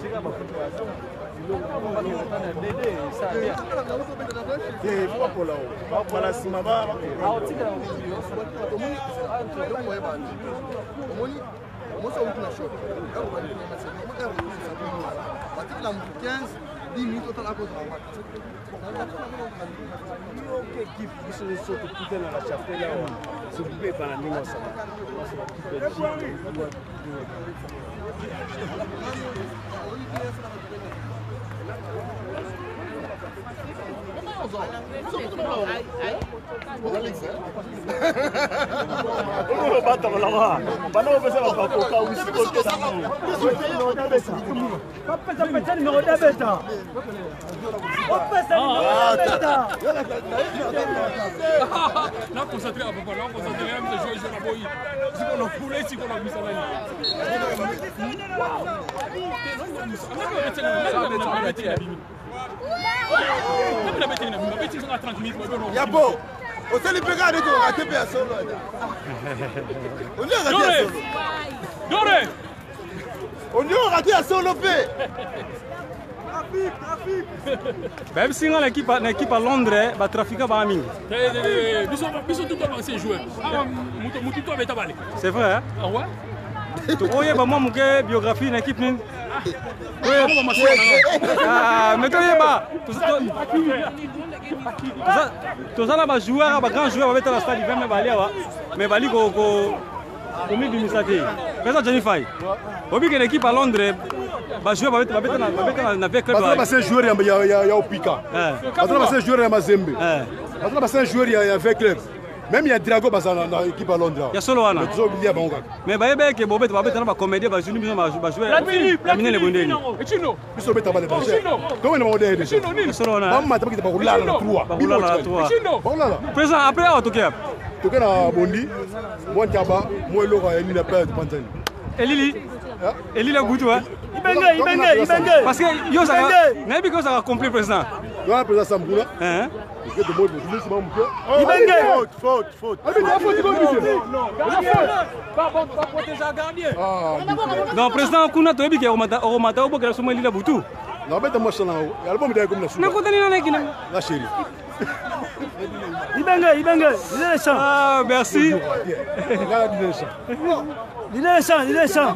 Yabo, au seul péga de tout, raté personne. On est raté à solo. Doré. On est raté à solo P. Même si on a l'équipe à Londres, va trafiquer par Aming. C'est vrai, hein? Ah ouais? Tu vois, moi, mon biographie, une équipe. Ah, mais tu vois, tout ça, là, joueur, grand joueur, va mettre la stade, il va me balayer, mais balayer au milieu du Misati. Présent Jennifer. Au milieu de l'équipe à Londres, va jouer, va mettre la vieille club. Parce que c'est un joueur, il y a Opika. Parce que c'est un joueur, il y a Mazembe. Parce que c'est un joueur, il y a vieille club. Même il y a Drago dans l'équipe à Londres. Il y a solo Anna. Mais il y a que Bobet va mettre la comédie, va jouer les Bondeni. Et tu nous? Ils sont mettant les bâchers. Comment ils vont dire déjà? Solo Anna. Maman, tu vas rouler la 3. Présent après, on toque. Tu es à Bondi, moi Taba, moi Laura et Nina Père de Pantani. Et Lili? Et Lili a goûté, hein? Il parce que yo ça n'a pas ça a compris président. Yo le président Samboula. Hein? Faute. Non, président Kuna to ebike o mata obo kala somo lila butu. Non, mais moi ça là. Album de comme la soupe. Mais ko tani na kina. La chérie. Ibenge, il est champ. Ah, merci. Il est champ.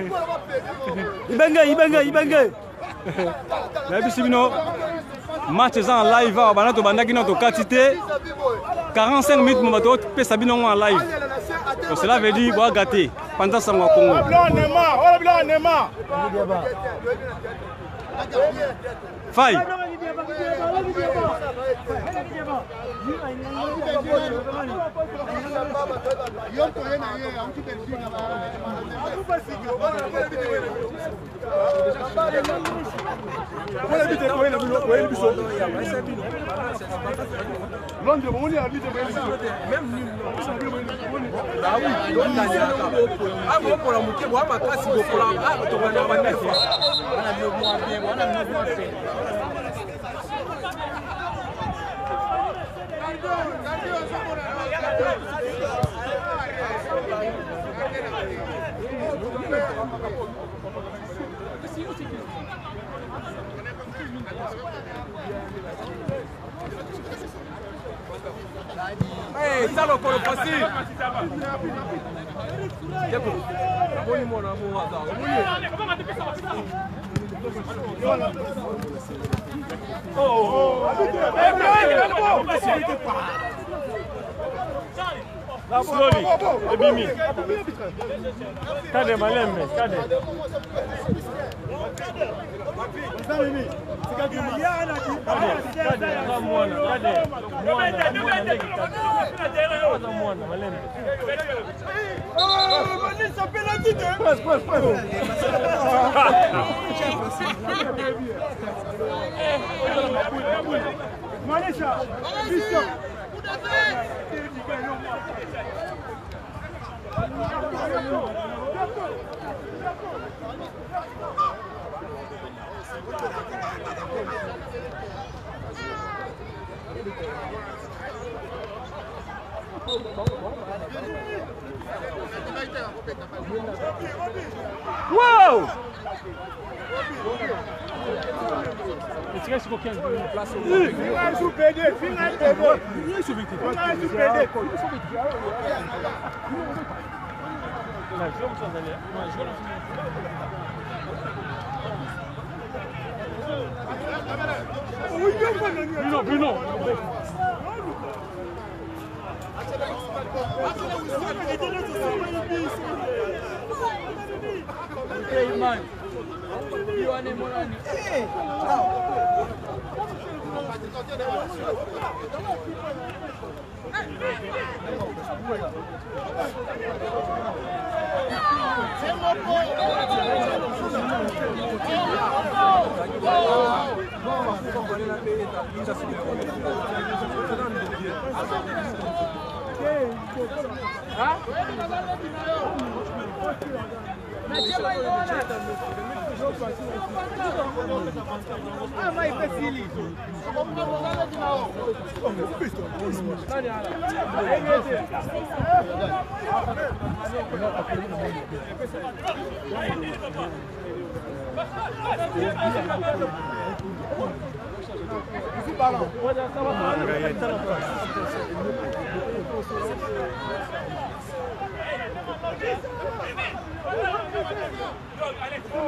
Ibenge. La bisibino. Match en live, banato bandaki notre quantité 45 minutes mon bateau pe sabino en live. Donc cela veut dire bois gâté pendant ça moi Congo. Faille. Londres, on est à l'île de même nul. Ah oui, pour la moitié, moi, ma classe, il faut hey, ça le colo facile. Slowly, Ebimi. Kade Malembe, Kade. Wow! Esse ficou aqui na place. Bruno. Hey man, you are Morani.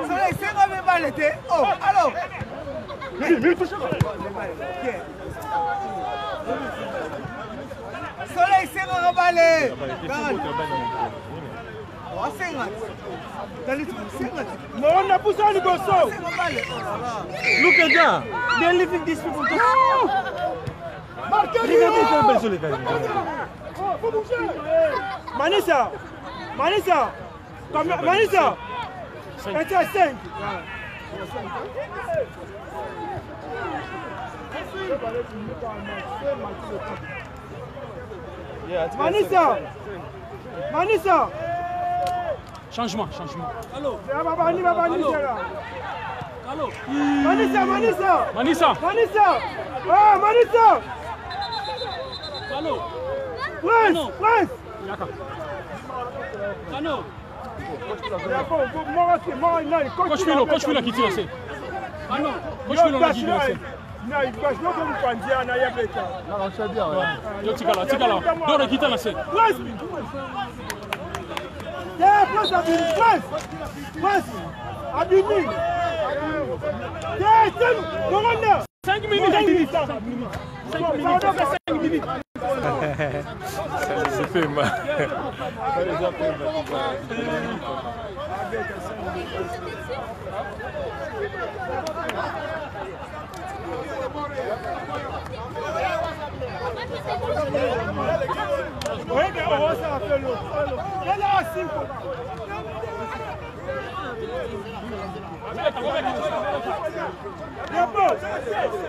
Soleil, c'est quoi mes balles était? Oh, allô? Soleil, c'est quoi balles? Non, on a poussé à Ligoso. Look at that. They're leaving these people. Manissa. Manissa. Manissa. C'est à 5. Manissa. Manissa. Changement. Allô. Manissa. Ah, Manissa. Allô. Prince. Allô. Coach Philo qui tire. Allô. Coach Philo qui tire. Tikala. Dora qui tire. Abimi. 5 minutes. C'est fait mal. Oui, mais on va s'en faire l'autre. Elle a 5.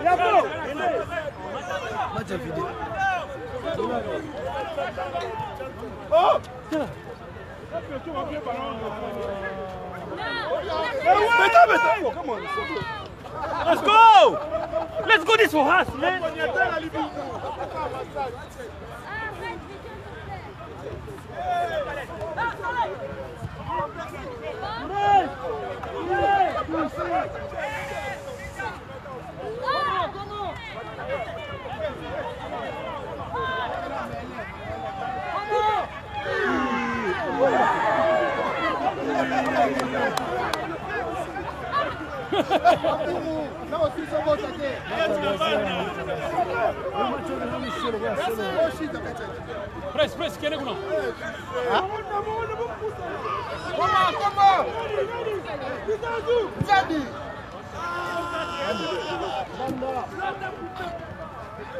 Yabo. Match à vider. Oh! Let's go! Let's go this for us, man! Press, quel est le Comment?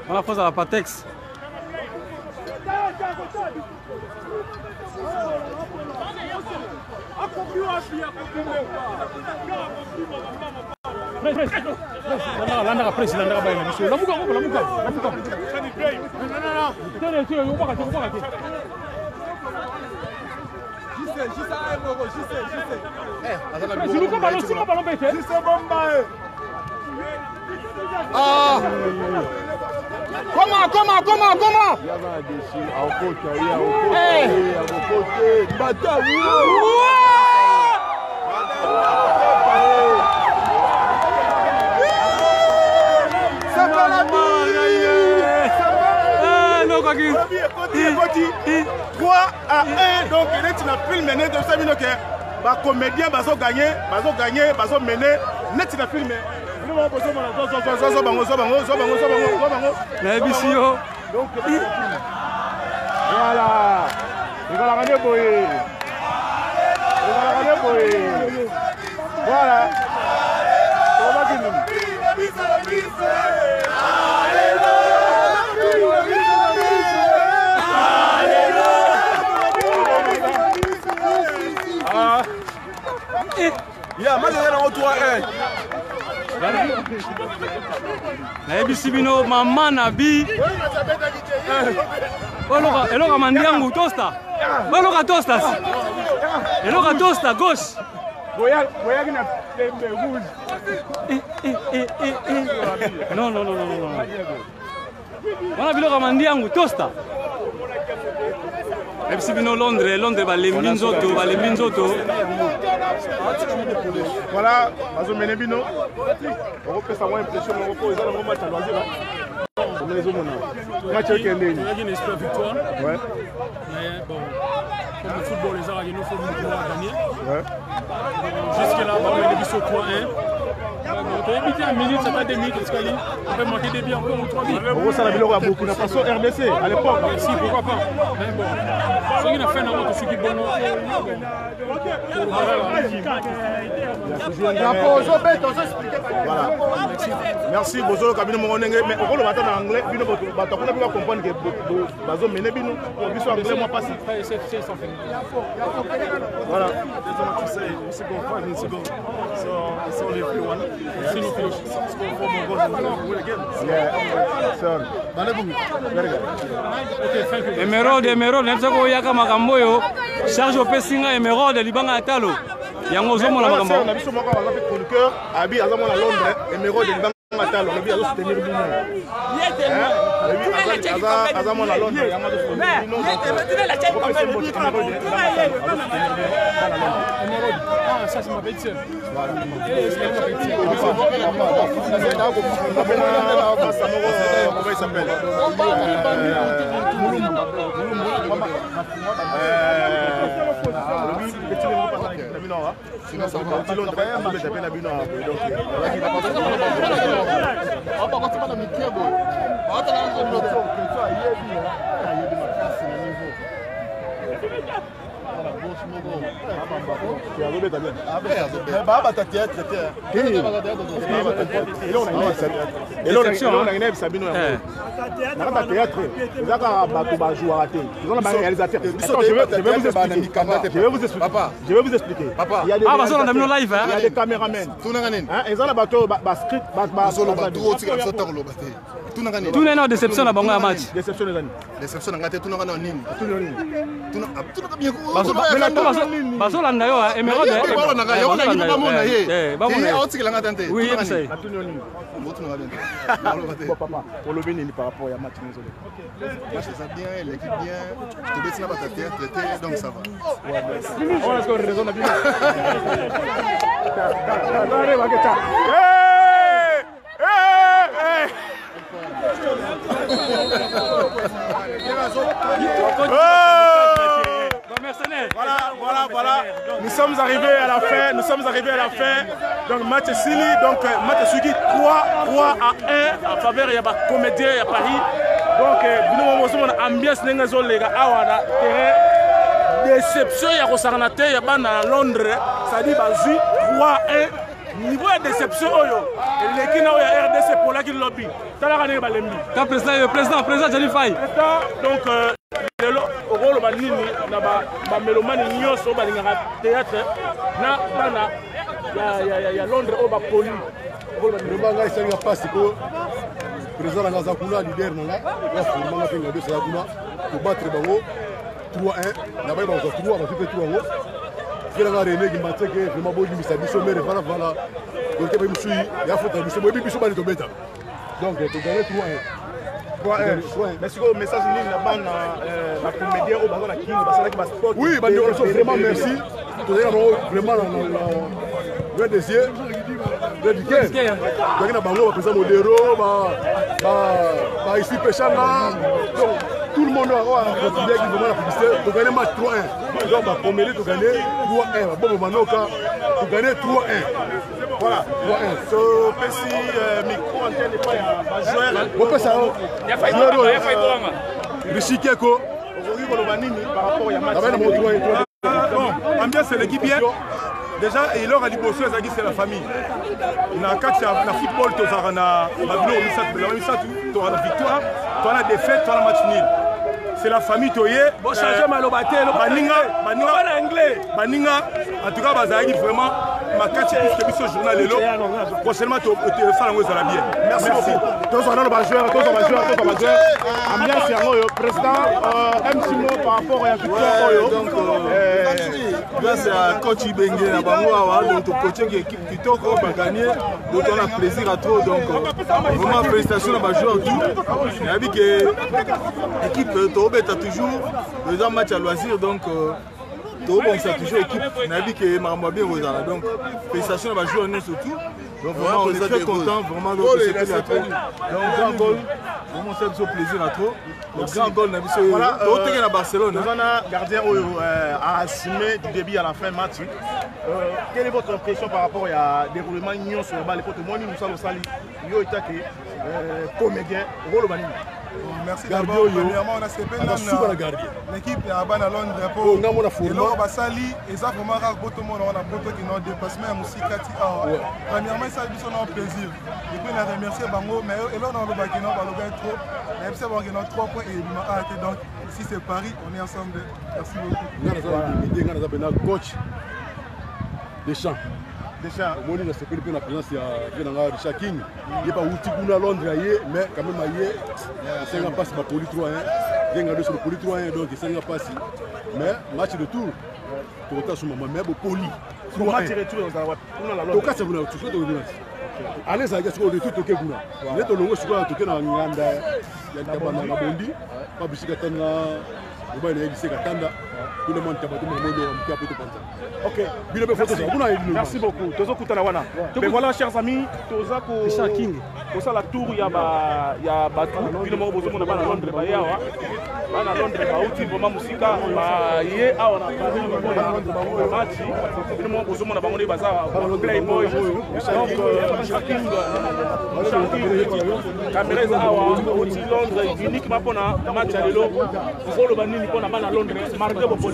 On la pose à la Patex. Comment? Côté 3 à 1, donc net na film mené de 5 minutes ba comédien bazo gagner bazo mener net na film vraiment bazo bango na ebisio donc voilà il va la gagner boy voilà on va gagner Yeah, moi j'ai un retour à 1. nayebisi bino mama na bi eloka mandiangu tosta eloka tosta gauche boyaki na Non, non, non, non, non. On a vu le Ramandi en tosta. Et puis bino Londres, Londres va les minzoto. Voilà, bazo mene bino. On repère ça moins impression, on repose ça dans le match à loisir. On les hommes. Match avec un dé. On espère victoire. Ouais. Mais bon, comme le football, les Aragnos, il faut pouvoir gagner. Ouais. Jusque-là, on va mettre sur 3-1. On peut éviter une minute, ça va 2 minutes, on peut manquer des billes encore ou 3 billes. Gros, ça a beaucoup. La façon RDC à l'époque. Si, pourquoi pas. Mais bon, ce qui a fait dans notre équipe, bon. Voilà. Merci, Bozo, Kabino Moronenge. Mais on va le en anglais. Bino, on va comprendre que Bazo mene Bino. On va anglais, moi pas si. Voilà. It's go 5 minutes ago. So it's only 3-1. Yeah. It's go 4 more goals and win again. Yeah. Sorry. Okay, thank you. Emerald, netsako yaka makambo yo. Charge opesinga Emerald libanga atalo. Yango zomo na makambo. Na biso moko ba fait chroniqueur, abi azamo na Londres, Emerald libanga atalo, lobi azo soutenir bino. Azamo na Londres, yango azo soutenir bino. Ah, ça c'est ma petite sœur. Comment il s'appelle? Je vais vous expliquer. Il y a des caméramens. Tout n'est pas déception à Bango match. Déception les années. Déception ngate tunanga nini? Tunanga bien ko. Basolanda yo Emerald. Basolanda yo na ngina bamona ye. Bamona. Otikela ngata nte. Oui, c'est ça. Bon papa, pour le béni par rapport à match désolé. Match ça bien, l'équipe bien. Tu bêtis na ba traité donc ça va. On a score raison na bien. Voilà. Nous sommes arrivés à la fin. Donc match Sili, donc match Sugi 3-1 en faveur de la comédien à Paris. Donc nous avons une ambiance les gars terrain déception ya kosarnate ya bana Londres, ça dit bazu 3-1. Niveau de déception l'équipe ya RDC pour la qui lobby. Tala kana balembi. Ka président Jali Faye. Donc lelo okolo banini na ba melomani nyonso balingaka théâtre na bana ya Londres o ba poli. Lobanga isenga pasi ko président nga zakuna leader nanga ya formanga pe ngado sa zakuna ko battre bango 3-1 na ba ba 3 ba fait 3 ngo. Fela René Gimbatseke vraiment bo limisa biso mere voilà. Donc ba musui ya fota biso bo biso ba to beta. Donc to gagner 3-1. Mais c'est un message la comédien au bazar qui sport. Oui, vraiment merci. Tout vraiment le désir. Le week-end. Donc na bango ba présent modéro ba ici Pechanga. Donc tout le monde a continué qui vraiment la publicité pour gagner match 3-1. Donc ba comédie to gagner 3-1. Bon Manoka to gagner 3-1. Voilà, 3-1. So, petit micro antenne pas ya joueur. On peut ça. Richikeko. Par rapport à match. Bon, ambiance c'est l'équipe bien. Déjà, et leur alibosso, c'est la famille. Na football, tu as la victoire, tu as la défaite, tu as la match nul. C'est la famille, tu es. Baninga, en tout cas, vraiment. makati puisque biso journal lelo prochainement téléphone yango ezala bien. Merci beaucoup. Tozwa nano bajoueur ambiance yango oyo président msimo par rapport ya victoire oyo donc grâce à coach Ibenge na bango awa donc coaching équipe kitoko ba gagner donc on a plaisir à trop donc vraiment félicitations à ba joueur tout nabi que équipe tobeta toujours les matchs à loisir donc tout bon ça toujours équipe nabi que maramba bien rozala donc félicitations à ba joueur surtout. Donc vraiment on est très content vraiment donc c'est plaisir à trop. Donc grand goal vraiment c'est un plaisir à trop. Le grand goal n'a pas voilà à Barcelone. On a gardien a assumé du début à la fin match. Quelle est votre impression par rapport à déroulement union sur le bal pour tout le monde nous sommes au sali yo étaqué comédien rôle bani. Merci d'abord. Premièrement, on a ce l'équipe est à Londres pour et basali et ça vraiment rare pour tout le monde on a beaucoup qui n'ont dépassé même aussi Kati. Premièrement, ça a son plaisir. Et puis on a remercié Bango mais et là on a le bac non le gars trop. Même si on a 3 points et il m'a arrêté donc ici c'est Paris, on est ensemble. Merci beaucoup. On a coach Deschamps. Moni na sepeli pe na présence ya Richard King. Il pas outi kuna Londres mais quand même c'est un passe pour poli 3-1. Venga de sur le poli 3-1 donc c'est un passe. Mais match de tour. Tu retard sur maman mais poli. Match de retour on a la Londres. Donc ça vous na tout de allez ça gars sur de tout toke kuna. Les to longo sur toke na nganda ya tabana na bondi. Pas bisika tana. Tout le monde ok, merci beaucoup. Mais voilà, chers amis, Richard King. Pour ça, la tour, il y a Batou. Puis le moment où on a Londres, vraiment musique. Le moment où on a Playboy. Donc, Richard King, caméra Londres, uniquement pour un match à l'élo. On a mal à Londres, marqué au pôle.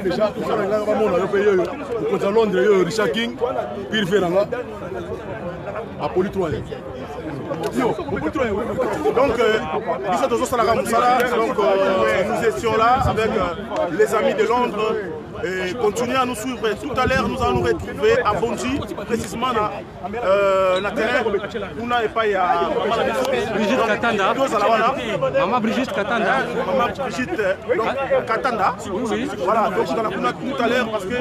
Déjà, on a Londres, Richard King, puis il fait là à pôle 3. Donc, nous étions là avec les amis de Londres et continuez à nous suivre. Tout à l'heure, nous allons nous retrouver à Bondy, précisément dans la terrain. Nous n'avons pas Brigitte Katanda. Maman Brigitte Katanda. Maman Brigitte Katanda. Voilà, donc tout à l'heure parce que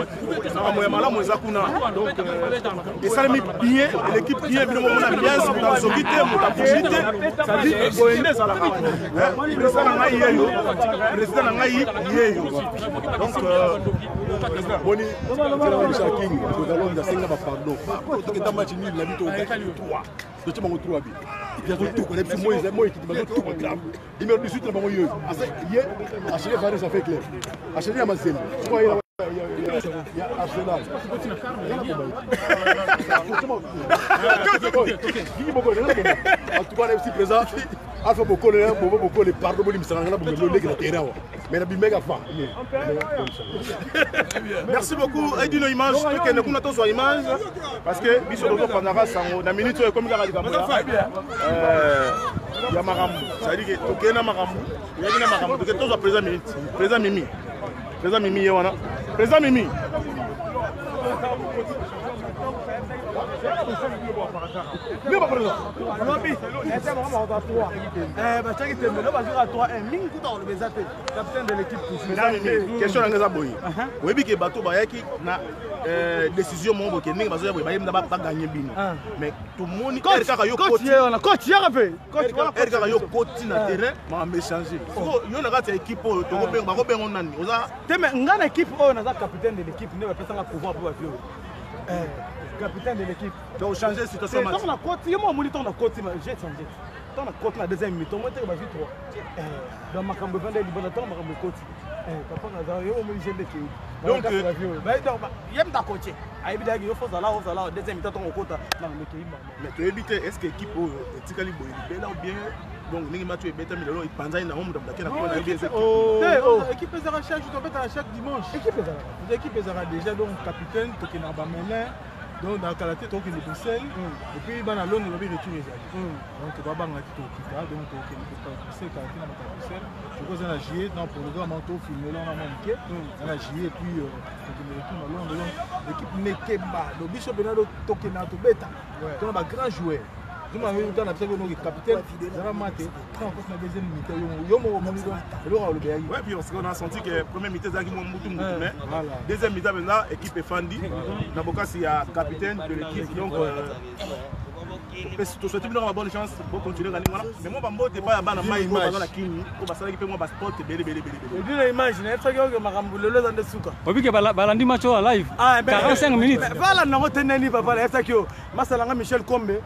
et ça mis bien, l'équipe bien, on a bien ça dit donc Boni, Richard King, nous allons dire c'est pardon. Dans match nul, la vie 3. Je te montre 3 buts. Il y a tout connaît moi qui m'a tout grave. Il me dit suite là hier. Hier, acheter Varese ça fait clair. Acheter Amazon. Tu vois il y a Arsenal. En tout cas, on est aussi présent. Alpha Boko, les pardons, les terrain. Mais la méga fan. Merci beaucoup. Et d'une image, que nous avons une image. Parce que, Bissot Dodo Pandara, la minute, comme il a dit, il y a Maramou. Ça veut dire que tu as Maramou. Il y a Maramou. Tu es présent Mimi. Présent Mimi. Présent Mimi. Présent Mimi. Question à Boy. Oui, que bateau bayaki na décision mon que ninga bazo boy ba gagner bino. Mais tout le monde coach yo coach na terrain ma me changer. Yo na gata équipe to ko benga ba ko benga nani. Oza teme ngana équipe o na za capitaine de l'équipe ne va pas sans pouvoir pour vivre. Capitaine de l'équipe. Donc changer la situation match. Dans la côte, il y a mon moniteur dans la côte, j'ai changé. Dans la côte la deuxième mi-temps, moi tu vas vite trop. Dans ma cambe vendre les bonnes temps, ma cambe côte. Papa na za yo mo j'ai l'équipe. Donc il aime ta côté. Aïe bidagi yo faut là, deuxième mi-temps on côte dans l'équipe. Mais tu éviter est-ce que équipe o tikali boy bela ou bien donc ningi match beta milolo il panza ina homme d'abaki na ko na bien équipe ezara chaque jour, en fait à chaque dimanche. Équipe ezara déjà donc capitaine to ki na ba mener Donc dans Kalaté, donc il est Bruxelles, et puis il va à Londres, il va retourner. Donc il va à Kitoka, donc il va à Bruxelles, Kalaté, il va à Bruxelles. Je crois qu'on a joué dans le programme, on a filmé, on a manqué, on a joué, et puis il retourne à Londres. L'équipe n'est pas, le Bishop Benado Tokenato Beta, on a un grand joueur. Je m'en vais dans la capitaine, ça va mater. Quand on a deuxième mi-temps, ouais, puis on a senti que première mi-temps, c'est mais deuxième mi-temps, l'équipe est Fandi. Naboka, c'est le capitaine de l'équipe. Donc, je souhaite une bonne chance pour continuer à gagner. Mais moi, je ne pas à la image. On va s'arrêter pour moi, sport, belé. Je imagine, je que ma ramboule le dans des soukas. On dit que Balandi match en live. 45 minutes. Voilà, on a tenu papa, Massalanga Michel Kombe.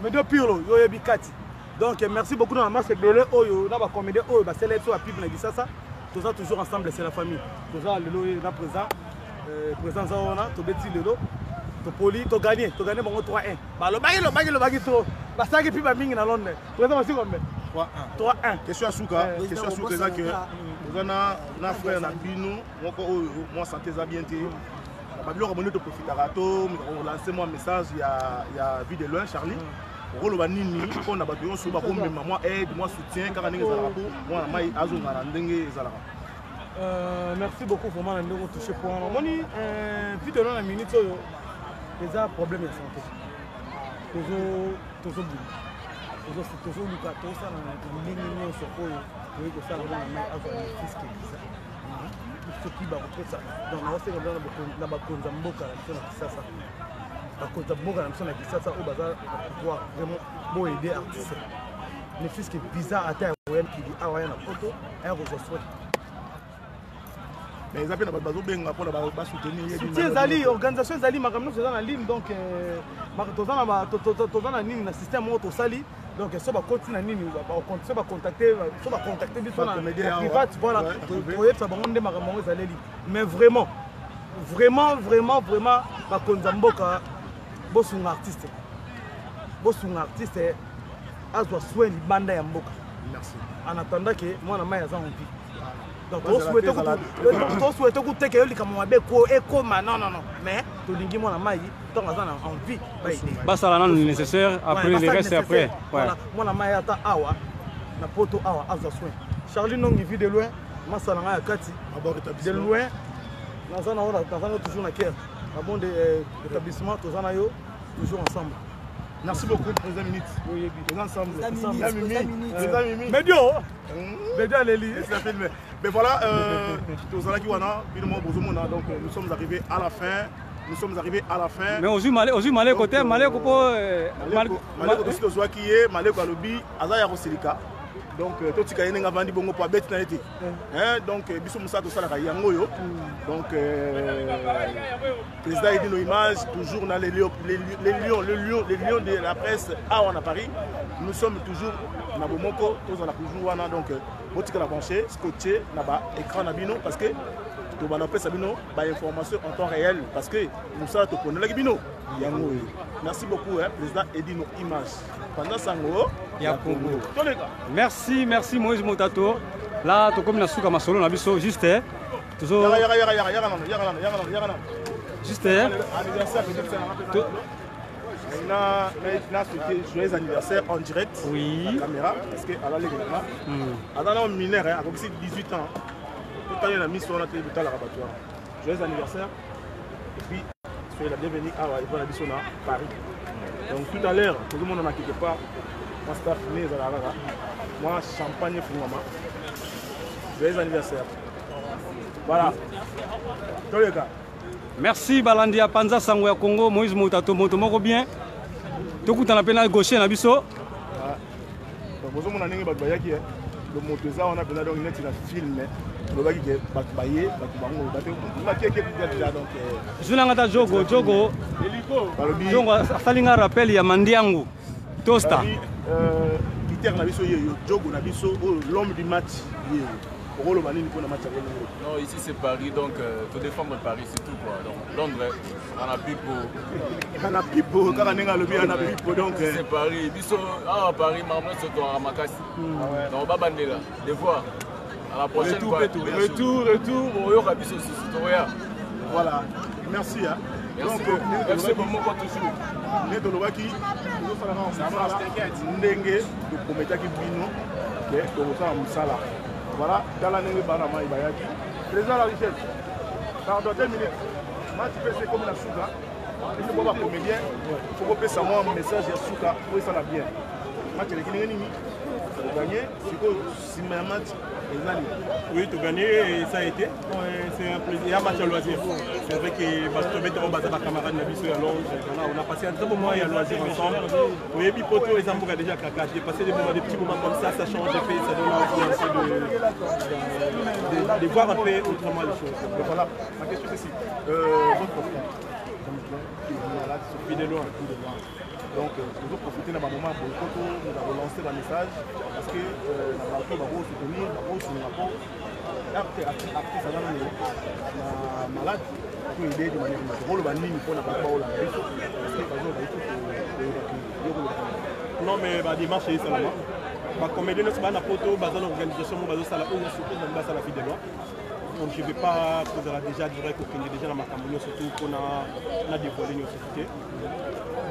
Mais deux Pirlo, yo yebi kati. Donc merci beaucoup dans la masse belé oyo na ba comédie oyo ba sélection à pipe na gisasa. Tous ça toujours ensemble c'est la famille. Tous ça le na présent ça on a to beti lelo. To poli to gagner bango 3-1. Ba lo bagi to. Ba saki pipe mingi na Londres. Présent aussi comme 3-1. Question à Souka, question à Souka que on a na frère na bino, moi santé za bien té. Babylon a monté profiter rato, on lancé moi message il y a vu de loin Charlie. Rolo banini on a battu on sur ba comme moi aide, moi soutien car ndenge za rapo, moi na mai azo ngana ndenge za la. Merci beaucoup vraiment ndenge touché point. Moni vu de loin la minute oyo déjà problème de santé. Toujours luka to ça na ndenge soko yo ko ça na mai azo na fiske ça. Qui va reprendre dans la série de la Konza Mboka la Konza Mboka la Kisasa au bazar pour vraiment pour aider artistes. Les fils qui bizarre à terre qui dit ah ouais na photo et reçoit. Mais ils appellent bazo benga pour la soutenir. Soutien Zali organisation Zali makamno c'est dans la ligne donc tozana na ligne na système auto sali. Donc, si on continue à contacter biso na privat, voilà, mais vraiment, Bakonza Mboka, bosunga artiste, azwa soin libanda ya mboka. Merci. En attendant que moi na mai aza en vie. Donc, on souhaite que tu aies non, mais tu as moi na mai, tu as envie. Basta la nécessaire, après le reste après. Voilà, moi na mai ata awa, na poto awa, azwa soin. Charlie non vit de loin, moi ça na kati, de loin, dans toujours na cœur. Un bon établissement, tous en ayo, toujours ensemble. Merci beaucoup pour les minutes. Oui, ensemble. Médio. Médio Léli. Mais voilà, donc nous sommes arrivés à la fin. Mais aussi malé côté malé kopo malé Galobi Azaya Rosilika. Donc tout ce qui est vandi bongo pour bête na été. Donc biso musa to sala yango yo. Donc président il dit nos images toujours dans les lions de la presse à Paris. Nous sommes toujours na bomoko tous dans la toujours wana donc botika la brancher scotché na ba écran na bino parce que to ba na presse bino ba information en temps réel parce que nous ça to connait la bino yango. Merci beaucoup président et dit nos images. Pendant sango ya Congo. Merci Moïse Motato. Là to comme na suka masolo na biso juste toujours juste anniversaire peut-être là c'était joyeux anniversaire en direct. Oui. La caméra parce que ala les gars. Adana mineur à 18 ans. Tout à l'heure la mise sur la télé de la rabattoir. Joyeux anniversaire. Et puis soyez la bienvenue à la mission à Paris. Donc tout à l'heure, tout le monde en a quelque part. Moi, staff né à la rara. Moi, champagne pour maman. Joyeux anniversaire. Voilà. Tous les gars. Merci Balandia Panza Sango ya Congo, Moïse Moutato, Motomoko bien. Tout à la peine gaucher na biso. Donc vous avez un bagayaki le motoza on a besoin d'un net film le bagay que bakbaye bakbango bateko donc Zulanga Jogo Jogo salinga rappel ya Mandiangu Tosta Peter na biso Jogo na biso l'homme du match pour le manini pour le match. Non, ici c'est Paris, donc tout défendre Paris c'est tout quoi. Donc Londres, on a plus pour. On a plus pour, car on a le bien, on a plus pour donc. C'est Paris, biso ah Paris, maman c'est toi à Makassi. Donc on va bander là. Des fois, à la prochaine fois. Retour, bon yo biso c'est toi. Voilà, merci. Donc, nous tolobaki tozosalaka mosala ndenge tokometaki bino ke tokosala mosala. Voilà, tala ndenge bana mai bayaki. Président la richesse, pardon 2 minutes. Match c'est comme la souka. Il faut pas comédien. Il faut que ça moi un message à souka pour ça la bien. Match les Guinéens gagner, c'est quoi si un match. Oui, tu gagné et ça a été. C'est un plaisir. Il y a un match à loisir. C'est vrai que parce que on a des camarades on a passé un très bon moment à loisir ensemble. Oui, et puis pour tous les amours a déjà caca. J'ai passé des petits moments comme ça change de fait, ça donne envie de voir un peu autrement les choses. Donc voilà, ma question c'est si votre frère, Sophie Deloin. Donc, toujours profiter de ma maman pour le photo, nous avons lancé le message parce que la bateau va vous soutenir, va vous soutenir après ça va nous malade pour aider de manière pour le banni pour la bateau la parce que par exemple non mais bah démarche est ça là bah comme aider notre bana photo bazar l'organisation mon bazar ça la surtout dans la fille de loi. Donc je ne vais pas poser déjà direct au Kenya déjà dans ma campagne surtout qu'on a dévoilé nos sociétés.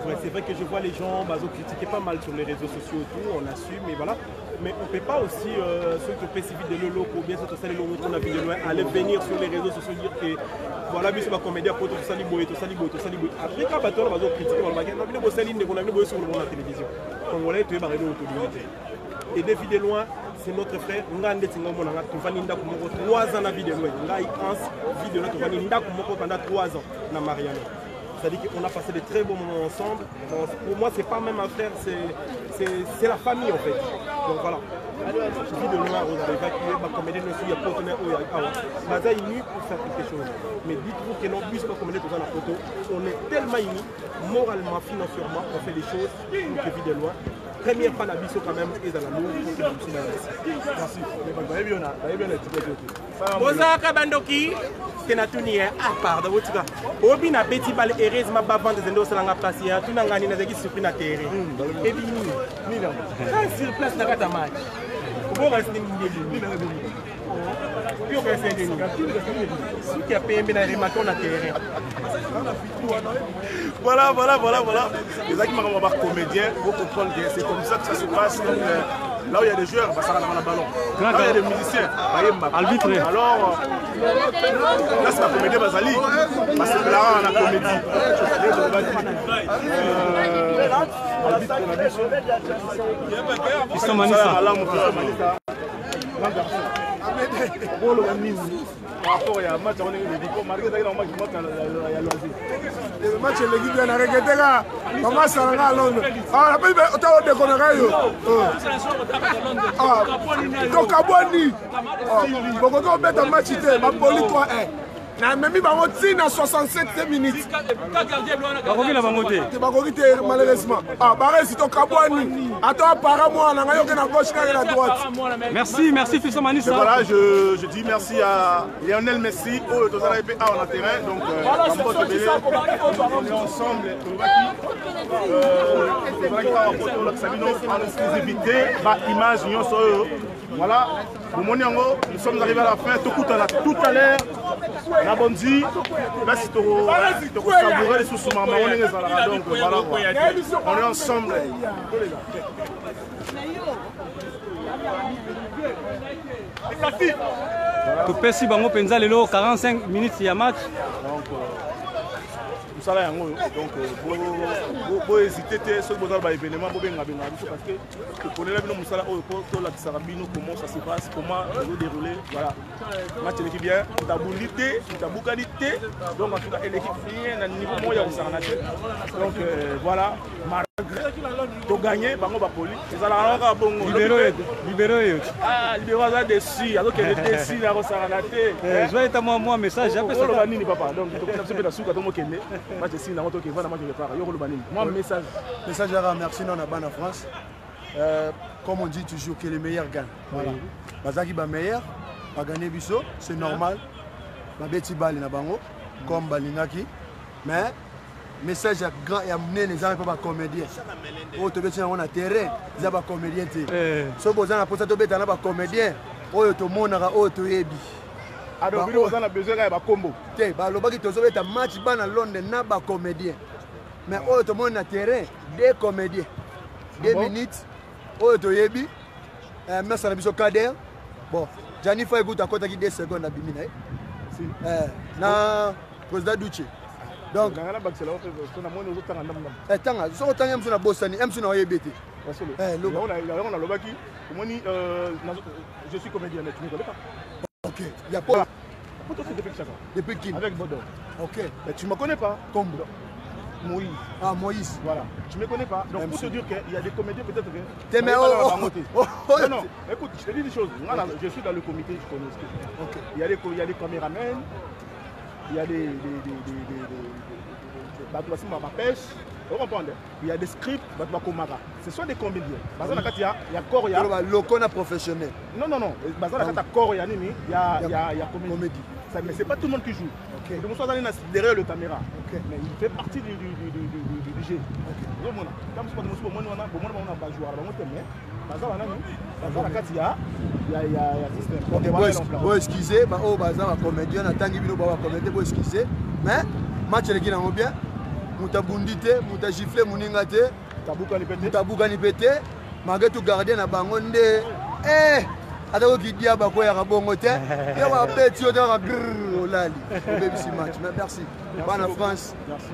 Ouais, c'est vrai que je vois les gens critiquer pas mal sur les réseaux sociaux et tout, on assume, mais voilà. Mais on ne peut pas aussi, ceux qui ont fait civil de l'eau, ou bien ceux qui ont fait on a vu de loin, aller venir sur les réseaux sociaux dire que voilà, mais c'est ma comédie pour tout ça, tout ça. Après, quand on va critiquer, on va dire, on a vu sur la télévision. On va aller te barrer de l'autorité. Et David de loin, c'est notre frère. On a un 3 ans à vie de loin. On a une pendant 3 ans dans Mariano. C'est-à-dire qu'on a passé de très bons moments ensemble. Pour moi, c'est pas même un frère, c'est la famille en fait. Donc voilà. Je dis de loin, on a évacué, ma comédie ne suit pas partenaire où il y a Baza est nu pour faire quelque chose. Mais dites-vous que non, puisque ma comédie dans la photo, on est tellement unis, moralement, financièrement, on fait des choses pour que vie de loin. Première fois, la biso quand même est dans la loue pour que vous puissiez merci. Vous avez bien l'étiquette. Bozaka Bandoki, c'est Natuni, pardon, vous savez. Obi na petit bal erase ma bavande des endos la passia, tout n'a gagné des surpris na terre. Et puis, ni là. Sur place, n'a pas match. Vous restez ni là. Puis on reste ni là. Ce qui a payé bien les matons na terre. Voilà. Les gens qui m'ont dit comédien, vous comprenez que c'est comme ça que ça se passe. Là où il y a des joueurs, ça va dans le ballon. Là où il y a des musiciens, arbitre. Alors, là c'est la comédie Bazali. Parce que là on a la comédie. Ils sont par rapport à match, on est le match est l'équipe de la Reguetega. Comment ça va à Londres? Ah, la paix, tu as déconné. Ah, Tokaboni. Beaucoup de bêtes en match, ma police, toi, même si on a 67 minutes. Malheureusement. Ah, si tu attends, apparemment, on a eu gauche et la droite. Merci, Fiston Manissa. Voilà, je dis merci à Lionel Messi, au terrain. Donc, on est ensemble. Voilà, nous sommes arrivés à la fin. Tout à l'heure, la Bondi, là c'est pour savourer les sous-mains. Donc voilà, on est ensemble. Topesi bango penza lelo 45 minutes ya match. Donc pour hésiter ce que vous avez événement parce que pour les Moussala comment ça se passe, comment ça va dérouler. Voilà. Match l'équipe bien, tabulité, taboucalité. Donc en tout cas l'équipe bien à niveau moyen donc voilà. Pour gagner, bango ba poli. Libéraux. Ah, libéraux a déçu. Alors qu'elle est déçue là au Saranaté. Je vais être moi message après ça. Papa. Donc tu peux la souka tomo kende. Match ici na moto qui va na match de part. Yo le banini. Moi message à merci non na bana France. Comme on dit toujours que les meilleurs gagnent. Voilà. Bazaki ba meilleur, ba gagner biso, c'est normal. Ba beti bali na bango comme balingaki. Mais message à grand et amener les gens pas comédien. Oh tu veux on a terrain, ils pas comédien té. So besoin na posa to beta na ba comédien. Oh to monaka oh to yebi. adobili oza na besoin ya bakombo te balobaki tozobeta match bana Londres na bacomédien mais oyo tomoni na terrain deux comédiens 2 minutes oyo toyebi mesa na biso Kader bon Jani Fa ekuta akotaki 2 secondes abimi na ye na président Duche donc tanga soko tanga mso na bosani mso na oyebi te on a lobaki omoni je suis comédien mais tu ne connais pas. Ok, il y a pas. Depuis qui? Avec Bodor. Ok. Mais tu ne me connais pas. Comme Moïse. Ah, Moïse. Voilà. Tu ne me connais pas. Donc pour te dire qu'il y a des comédiens peut-être que... Non, non. Écoute, je te dis des choses. Je suis dans le comité, je connais ce que je fais. Il y a des caméramens, il y a des pêche. Vous comprenez? Il y a des scripts, ce sont des comédiens. Il y a corps, il y a local professionnel. Non. Il y a corps, il y a comédie. Mais ce n'est pas tout le monde qui joue. Donc, on est derrière le caméra. Mais il fait partie du jeu. Mais match est bien. Mutabundi te, muta gifle muninga te, tabuka ni pete, malgré tout gardien na bango nde atako kidia bako ya bongo te, ya ba beti odara grrr olali. Bébé si match. Mais merci. Bonne France. Merci.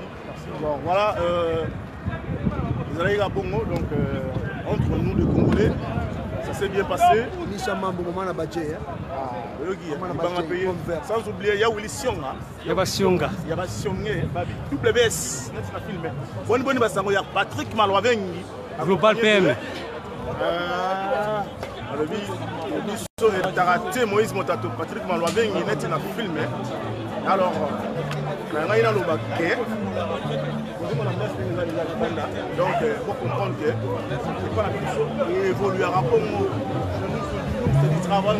Bon, voilà vous allez à Bongo donc entre nous les Congolais, ça s'est bien passé. Nishama Bongo na badje sans oublier, il y a Willy Sionga. Il y a Sionga. Il y a Sionga. WS. Il y a Patrick Malwavengi. Global PM. Moïse Motato, Patrick Malwavengi, il est filmé. Alors, il y a le baquet. Donc, il faut comprendre que c'est pas la question. Il évoluera pour nous. C'est du travail.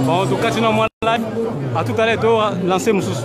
Bon, en tout cas, sinon, moi, live, à tout à l'heure, lancer Moussous.